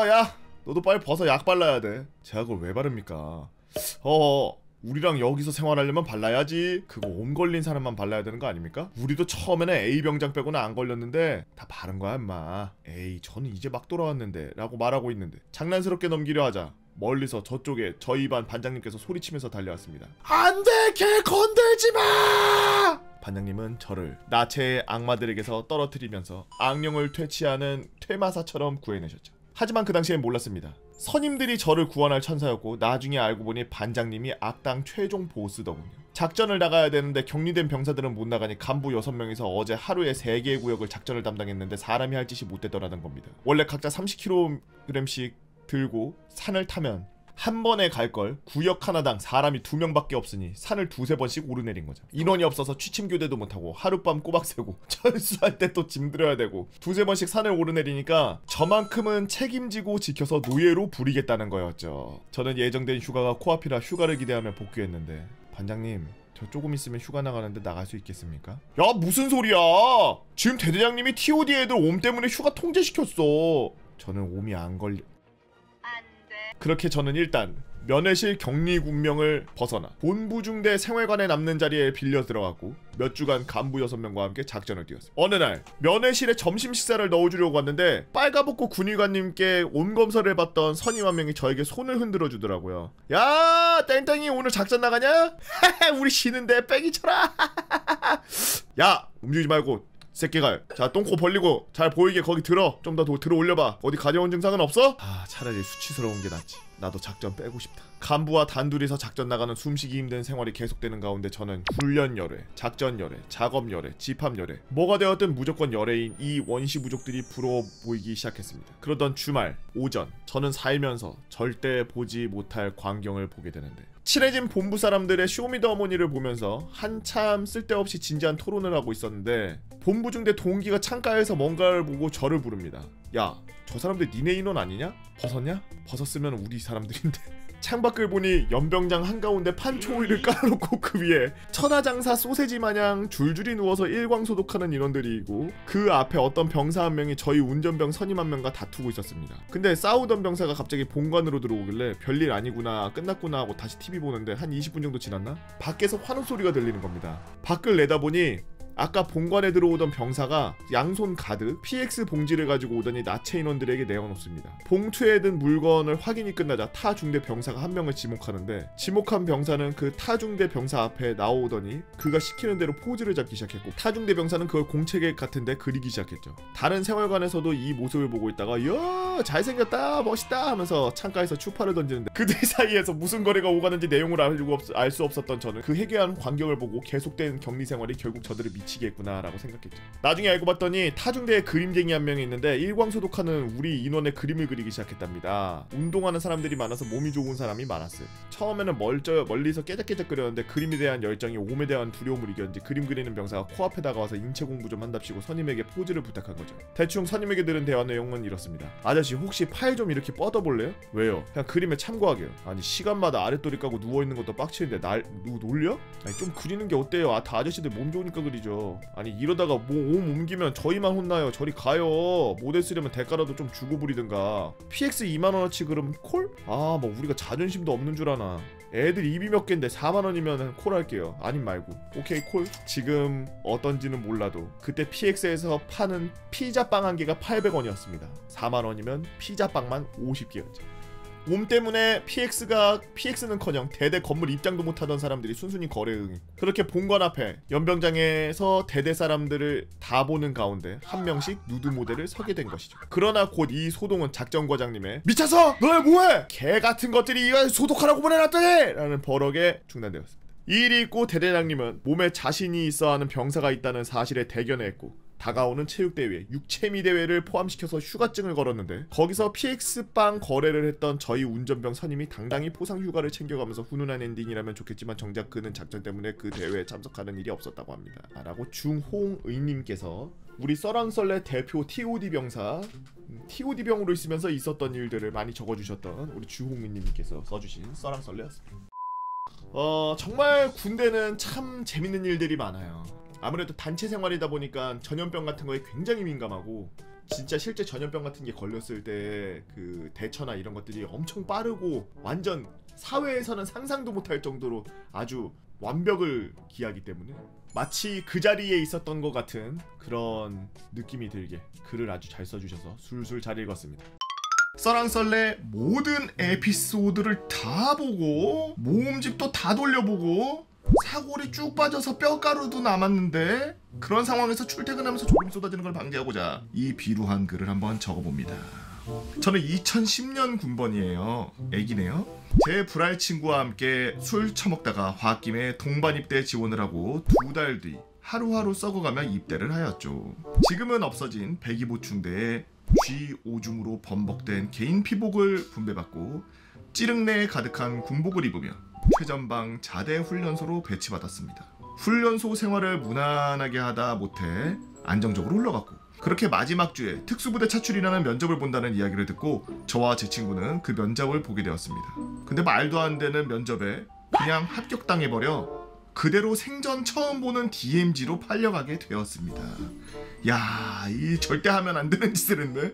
야, 너도 빨리 벗어. 약 발라야 돼. 제가 그걸 왜 바릅니까? 우리랑 여기서 생활하려면 발라야지. 그거 옴 걸린 사람만 발라야 되는 거 아닙니까? 우리도 처음에는 A병장 빼고는 안 걸렸는데 다 바른 거야 임마. 에이, 저는 이제 막 돌아왔는데 라고 말하고 있는데 장난스럽게 넘기려 하자 멀리서 저쪽에 저희 반 반장님께서 소리치면서 달려왔습니다. 안돼, 걔 건들지 마! 반장님은 저를 나체의 악마들에게서 떨어뜨리면서 악령을 퇴치하는 퇴마사처럼 구해내셨죠. 하지만 그 당시엔 몰랐습니다. 선임들이 저를 구원할 천사였고 나중에 알고 보니 반장님이 악당 최종 보스더군요. 작전을 나가야 되는데 격리된 병사들은 못 나가니 간부 6명이서 어제 하루에 3개의 구역을 작전을 담당했는데 사람이 할 짓이 못 되더라는 겁니다. 원래 각자 30kg씩 들고 산을 타면 한 번에 갈 걸 구역 하나당 사람이 2명밖에 없으니 산을 2-3번씩 오르내린 거죠. 인원이 없어서 취침 교대도 못하고 하룻밤 꼬박 새고 철수할 때 또 짐 들어야 되고 2-3번씩 산을 오르내리니까 저만큼은 책임지고 지켜서 노예로 부리겠다는 거였죠. 저는 예정된 휴가가 코앞이라 휴가를 기대하며 복귀했는데 반장님, 저 조금 있으면 휴가 나가는데 나갈 수 있겠습니까? 야, 무슨 소리야! 지금 대대장님이 TOD 애들 옴 때문에 휴가 통제시켰어. 저는 옴이 안 걸려... 그렇게 저는 일단 면회실 격리군명을 벗어나 본부중대 생활관에 남는 자리에 빌려 들어갔고 몇 주간 간부 6명과 함께 작전을 뛰었습니다. 어느 날 면회실에 점심 식사를 넣어주려고 왔는데 빨가벗고 군의관님께 온검사를 받던 선임 한 명이 저에게 손을 흔들어 주더라고요. 야, 땡땡이 오늘 작전 나가냐? 우리 쉬는데 빼기 쳐라. 야, 움직이지 말고 새끼가, 자, 똥꼬 벌리고 잘 보이게 거기 들어. 좀 더 들어 올려봐. 어디 가져온 증상은 없어? 차라리 수치스러운 게 낫지. 나도 작전 빼고 싶다. 간부와 단둘이서 작전 나가는 숨쉬기 힘든 생활이 계속되는 가운데 저는 훈련 열애, 작전 열애, 작업 열애, 집합 열애, 뭐가 되었든 무조건 열애인 이 원시 부족들이 부러워 보이기 시작했습니다. 그러던 주말 오전, 저는 살면서 절대 보지 못할 광경을 보게 되는데 친해진 본부 사람들의 쇼미더어머니를 보면서 한참 쓸데없이 진지한 토론을 하고 있었는데 본부 중대 동기가 창가에서 뭔가를 보고 저를 부릅니다. 야, 저 사람들 니네 인원 아니냐? 벗었냐? 벗었으면 우리 사람들인데. 창밖을 보니 연병장 한가운데 판초오이를 깔아놓고 그 위에 천하장사 소세지 마냥 줄줄이 누워서 일광소독하는 인원들이고 그 앞에 어떤 병사 한 명이 저희 운전병 선임 한 명과 다투고 있었습니다. 근데 싸우던 병사가 갑자기 본관으로 들어오길래 별일 아니구나, 끝났구나 하고 다시 TV 보는데 한 20분 정도 지났나? 밖에서 환호 소리가 들리는 겁니다. 밖을 내다보니 아까 본관에 들어오던 병사가 양손 가득 PX 봉지를 가지고 오더니 나체 인원들에게 내어놓습니다. 봉투에 든 물건을 확인이 끝나자 타 중대 병사가 한 명을 지목하는데 지목한 병사는 그 타 중대 병사 앞에 나오더니 그가 시키는 대로 포즈를 잡기 시작했고 타 중대 병사는 그걸 공책 같은데 그리기 시작했죠. 다른 생활관에서도 이 모습을 보고 있다가 이야 잘생겼다 멋있다 하면서 창가에서 추파를 던지는데 그들 사이에서 무슨 거래가 오가는지 내용을 알 수 없었던 저는 그 해괴한 광경을 보고 계속된 격리 생활이 결국 저들을 미치게 했구나라고 생각했죠. 나중에 알고 봤더니 타중대에 그림쟁이 한 명이 있는데 일광소독하는 우리 인원의 그림을 그리기 시작했답니다. 운동하는 사람들이 많아서 몸이 좋은 사람이 많았어요. 처음에는 멀리서 깨작깨작 그렸는데 그림에 대한 열정이 몸에 대한 두려움을 이겼는지 그림 그리는 병사가 코앞에 다가와서 인체 공부 좀 한답시고 선임에게 포즈를 부탁한 거죠. 대충 선임에게 들은 대화 내용은 이렇습니다. 아저씨 혹시 팔 좀 이렇게 뻗어볼래요? 왜요? 그냥 그림에 참고하게요. 아니 시간마다 아랫도리 까고 누워있는 것도 빡치는데 날 놀려? 아니 좀 그리는 게 어때요? 다 아저씨들 몸 좋으니까 그리죠. 아니 이러다가 몸 옮기면 저희만 혼나요. 저리 가요. 모델 쓰려면 대가라도 좀 주고 부리든가. PX 2만원어치 그럼 콜? 아 뭐 우리가 자존심도 없는 줄 아나. 애들 입이 몇 갠데 4만원이면 콜 할게요. 아님 말고. 오케이 콜. 지금 어떤지는 몰라도 그때 PX에서 파는 피자빵 한 개가 800원이었습니다 4만원이면 피자빵만 50개였죠 몸 때문에 PX는커녕 대대 건물 입장도 못하던 사람들이 순순히 거래에 응했고 그렇게 본관 앞에 연병장에서 대대 사람들을 다 보는 가운데 한 명씩 누드 모델을 서게 된 것이죠. 그러나 곧 이 소동은 작전과장님의 미쳤어! 너네 뭐해! 개같은 것들이 이거 소독하라고 보내놨더니! 라는 버럭에 중단되었습니다. 이 일이 있고 대대장님은 몸에 자신이 있어 하는 병사가 있다는 사실에 대견했고 다가오는 체육대회, 육체미 대회를 포함시켜서 휴가증을 걸었는데 거기서 PX빵 거래를 했던 저희 운전병 선임이 당당히 포상 휴가를 챙겨가면서 훈훈한 엔딩이라면 좋겠지만 정작 그는 작전 때문에 그 대회에 참석하는 일이 없었다고 합니다. 라고 중홍의님께서 우리 썰랑썰레 대표 TOD 병사 TOD 병으로 있으면서 있었던 일들을 많이 적어주셨던 우리 주홍의님께서 써주신 썰랑썰레였습니다. 정말 군대는 참 재밌는 일들이 많아요. 아무래도 단체 생활이다 보니까 전염병 같은 거에 굉장히 민감하고 진짜 실제 전염병 같은 게 걸렸을 때 그 대처나 이런 것들이 엄청 빠르고 완전 사회에서는 상상도 못할 정도로 아주 완벽을 기하기 때문에 마치 그 자리에 있었던 것 같은 그런 느낌이 들게 글을 아주 잘 써주셔서 술술 잘 읽었습니다. 썰랑썰레 모든 에피소드를 다 보고 모음집도 다 돌려보고 사골이 쭉 빠져서 뼈가루도 남았는데 그런 상황에서 출퇴근하면서 졸음 쏟아지는 걸 방지하고자 이 비루한 글을 한번 적어봅니다. 저는 2010년 군번이에요. 애기네요. 제 불알 친구와 함께 술 처먹다가 홧김에 동반 입대 지원을 하고 2달 뒤 하루하루 썩어가며 입대를 하였죠. 지금은 없어진 배기보충대에 G5중으로 범벅된 개인 피복을 분배받고 찌릉내에 가득한 군복을 입으며 최전방 자대 훈련소로 배치받았습니다. 훈련소 생활을 무난하게 하다 못해 안정적으로 흘러갔고 그렇게 마지막 주에 특수부대 차출이라는 면접을 본다는 이야기를 듣고 저와 제 친구는 그 면접을 보게 되었습니다. 근데 말도 안 되는 면접에 그냥 합격당해버려 그대로 생전 처음 보는 DMZ로 팔려가게 되었습니다. 야, 이 절대 하면 안 되는 짓을 했네.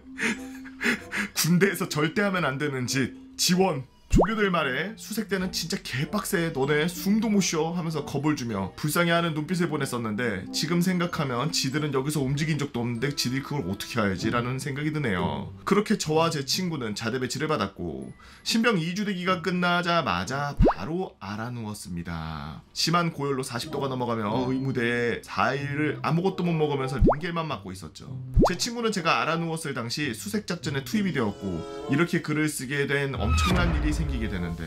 군대에서 절대 하면 안 되는 짓. 지원. 조교들 말에 수색대는 진짜 개빡세 너네 숨도 못 쉬어 하면서 겁을 주며 불쌍해하는 눈빛을 보냈었는데 지금 생각하면 지들은 여기서 움직인 적도 없는데 지들이 그걸 어떻게 해야지 라는 생각이 드네요. 그렇게 저와 제 친구는 자대 배치를 받았고 신병 2주대기가 끝나자마자 바로 알아누웠습니다. 심한 고열로 40도가 넘어가며 의무대에 4일을 아무것도 못 먹으면서 링겔만 맞고 있었죠. 제 친구는 제가 알아누웠을 당시 수색작전에 투입이 되었고 이렇게 글을 쓰게 된 엄청난 일이 생기게 되는데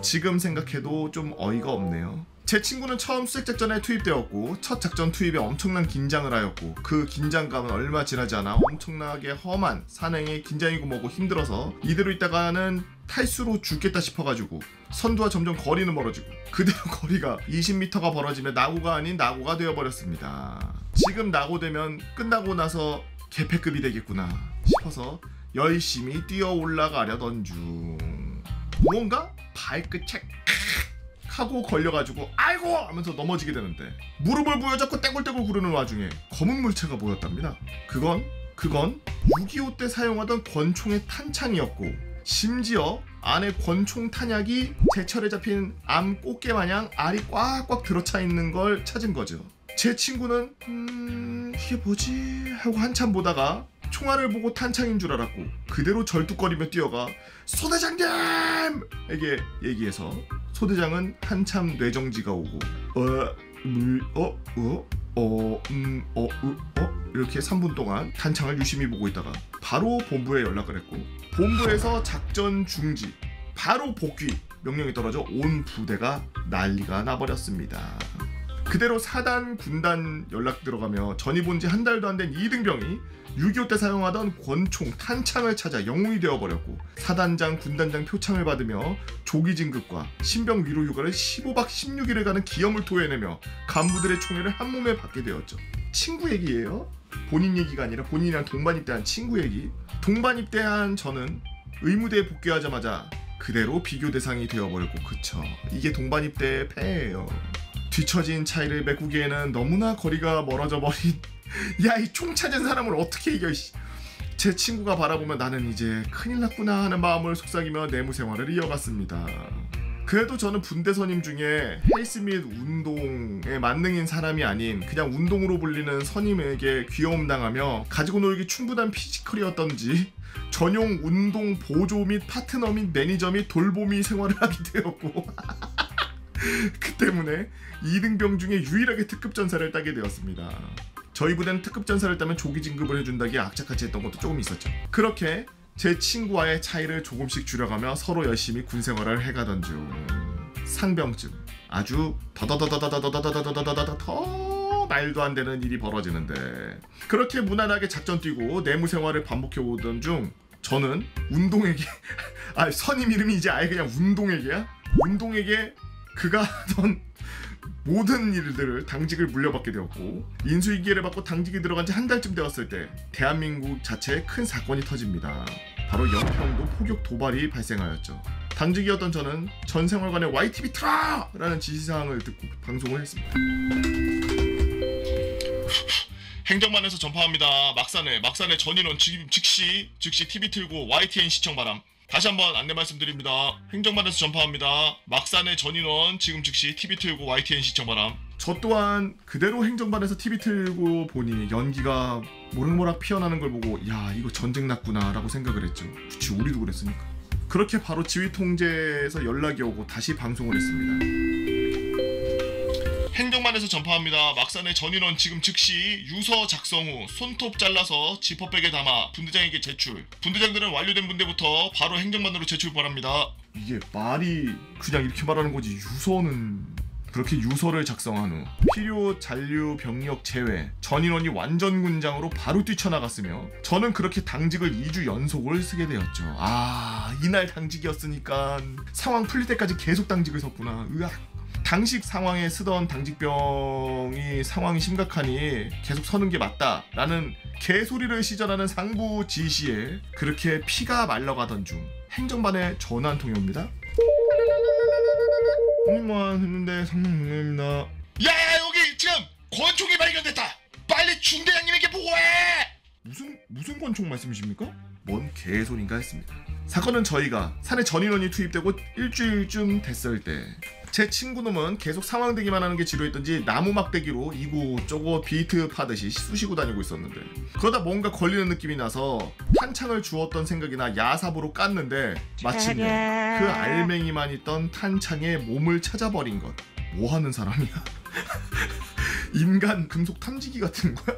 지금 생각해도 좀 어이가 없네요. 제 친구는 처음 수색작전에 투입되었고 첫 작전 투입에 엄청난 긴장을 하였고 그 긴장감은 얼마 지나지 않아 엄청나게 험한 산행에 긴장이고 뭐고 힘들어서 이대로 있다가는 탈수로 죽겠다 싶어가지고 선두와 점점 거리는 멀어지고 그대로 거리가 20m가 벌어지며 나고가 아닌 나고가 되어버렸습니다. 지금 나고되면 끝나고 나서 개패급이 되겠구나 싶어서 열심히 뛰어 올라가려던 중 무언가 발끝에 하고 걸려가지고 아이고 하면서 넘어지게 되는데 무릎을 부여잡고 떼굴떼굴 구르는 와중에 검은 물체가 보였답니다. 그건 6.25 때 사용하던 권총의 탄창이었고 심지어 안에 권총 탄약이 제철에 잡힌 암 꽃게 마냥 알이 꽉꽉 들어차 있는 걸 찾은 거죠. 제 친구는 이게 뭐지 하고 한참 보다가 총알을 보고 탄창인 줄 알았고 그대로 절뚝거리며 뛰어가 소대장님에게 얘기해서 소대장은 한참 뇌정지가 오고 이렇게 3분 동안 탄창을 유심히 보고 있다가 바로 본부에 연락을 했고 본부에서 작전 중지 바로 복귀 명령이 떨어져 온 부대가 난리가 나버렸습니다. 그대로 사단 군단 연락 들어가며 전입 온 지 한 달도 안 된 2등병이 6.25 때 사용하던 권총 탄창을 찾아 영웅이 되어버렸고 사단장 군단장 표창을 받으며 조기 진급과 신병 위로 휴가를 15박 16일을 가는 기염을 토해내며 간부들의 총애를 한몸에 받게 되었죠. 친구 얘기예요. 본인 얘기가 아니라 본인이랑 동반 입대한 친구 얘기. 동반 입대한 저는 의무대에 복귀하자마자 그대로 비교 대상이 되어버렸고 그쵸. 이게 동반 입대의 폐예요. 뒤처진 차이를 메꾸기에는 너무나 거리가 멀어져 버린 야 이 총 찾은 사람을 어떻게 이겨. 제 친구가 바라보면 나는 이제 큰일 났구나 하는 마음을 속삭이며 내무 생활을 이어갔습니다. 그래도 저는 분대 선임 중에 헬스 및 운동에 만능인 사람이 아닌 그냥 운동으로 불리는 선임에게 귀여움 당하며 가지고 놀기 충분한 피지컬이었던지 전용 운동 보조 및 파트너 및 매니저 및 돌보미 생활을 하게 되었고 그 때문에 2등병 중에 유일하게 특급 전사를 따게 되었습니다. 저희 부대는 특급 전사를 따면 조기 진급을 해준다기에 악착같이 했던 것도 조금 있었죠. 그렇게 제 친구와의 차이를 조금씩 줄여가며 서로 열심히 군 생활을 해가던 중 상병쯤 아주 더더더더더더더더더더더더 더 말도 안 되는 일이 벌어지는데 그렇게 무난하게 작전 뛰고 내무 생활을 반복해 오던 중 저는 운동에게 선임 이름이 이제 아예 그냥 운동에게야? 운동에게 그가 하던 모든 일들을 당직을 물려받게 되었고 인수위기를 받고 당직이 들어간 지 한 달쯤 되었을 때 대한민국 자체에 큰 사건이 터집니다. 바로 연평도 포격 도발이 발생하였죠. 당직이었던 저는 전 생활관에 YTV 틀어! 라는 지시사항을 듣고 방송을 했습니다. 행정반에서 전파합니다. 막산에 전인원 즉시 TV 틀고 YTN 시청 바람. 다시 한번 안내 말씀드립니다. 행정반에서 전파합니다. 막산의 전인원 지금 즉시 TV 틀고 YTN 시청 바람. 저 또한 그대로 행정반에서 TV 틀고 보니 연기가 모락모락 피어나는 걸 보고 야 이거 전쟁 났구나 라고 생각을 했죠. 그치 우리도 그랬으니까. 그렇게 바로 지휘 통제에서 연락이 오고 다시 방송을 했습니다. 행정반에서 전파합니다. 막산의 전인원 지금 즉시 유서 작성 후 손톱 잘라서 지퍼백에 담아 분대장에게 제출. 분대장들은 완료된 분대부터 바로 행정반으로 제출 바랍니다. 이게 말이 그냥 이렇게 말하는 거지. 유서는 그렇게 유서를 작성한 후 필요 잔류 병력 제외 전인원이 완전 군장으로 바로 뛰쳐나갔으며 저는 그렇게 당직을 2주 연속을 쓰게 되었죠. 이날 당직이었으니까 상황 풀릴 때까지 계속 당직을 섰구나. 으악. 당시 상황에 쓰던 당직병이 상황이 심각하니 계속 서는 게 맞다라는 개소리를 시전하는 상부 지시에 그렇게 피가 말려가던 중 행정반에 전화 한 통이 옵니다. 형님만 했는데 상무입니다. 야 여기 지금 권총이 발견됐다. 빨리 중대장님에게 보고해. 무슨 권총 말씀이십니까? 뭔 개소린가 했습니다. 사건은 저희가 산에 전인원이 투입되고 일주일쯤 됐을 때 제 친구놈은 계속 상황대기만 하는 게 지루했던지 나무 막대기로 이곳저곳 비트 파듯이 쑤시고 다니고 있었는데 그러다 뭔가 걸리는 느낌이 나서 탄창을 주웠던 생각이나 야삽으로 깠는데 마침내 그 알맹이만 있던 탄창에 몸을 찾아버린 것. 뭐하는 사람이야? 인간 금속 탐지기 같은 거야?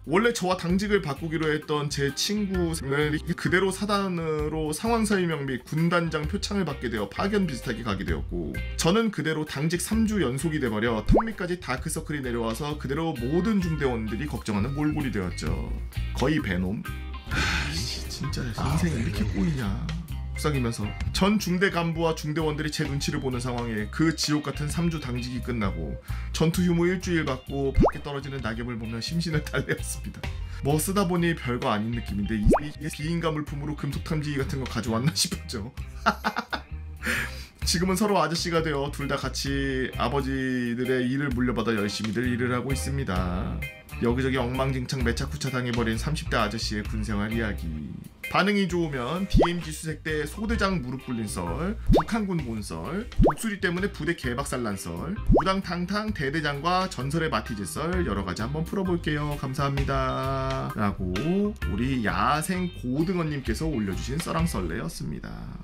원래 저와 당직을 바꾸기로 했던 제 친구는 그대로 사단으로 상황 설명 및 군단장 표창을 받게 되어 파견 비슷하게 가게 되었고 저는 그대로 당직 3주 연속이 돼버려 턱 밑까지 다크서클이 내려와서 그대로 모든 중대원들이 걱정하는 몰골이 되었죠. 거의 베놈. 진짜 인생이 이렇게 꼬이냐. 속삭이면서 전 중대 간부와 중대원들이 제 눈치를 보는 상황에 그 지옥같은 3주 당직이 끝나고 전투 휴무 일주일 받고 밖에 떨어지는 낙엽을 보며 심신을 달래었습니다. 뭐 쓰다 보니 별거 아닌 느낌인데 이 비인가 물품으로 금속 탐지기 같은 거 가져왔나 싶었죠. 지금은 서로 아저씨가 되어 둘 다 같이 아버지들의 일을 물려받아 열심히들 일을 하고 있습니다. 여기저기 엉망진창 매차쿠차 당해버린 30대 아저씨의 군생활 이야기. 반응이 좋으면 DMZ 수색대 소대장 무릎 꿇린 썰, 북한군 본썰, 독수리 때문에 부대 개박살난 썰, 우당탕탕 대대장과 전설의 마티즈 썰 여러가지 한번 풀어볼게요. 감사합니다 라고 우리 야생 고등어님께서 올려주신 썰랑썰레였습니다.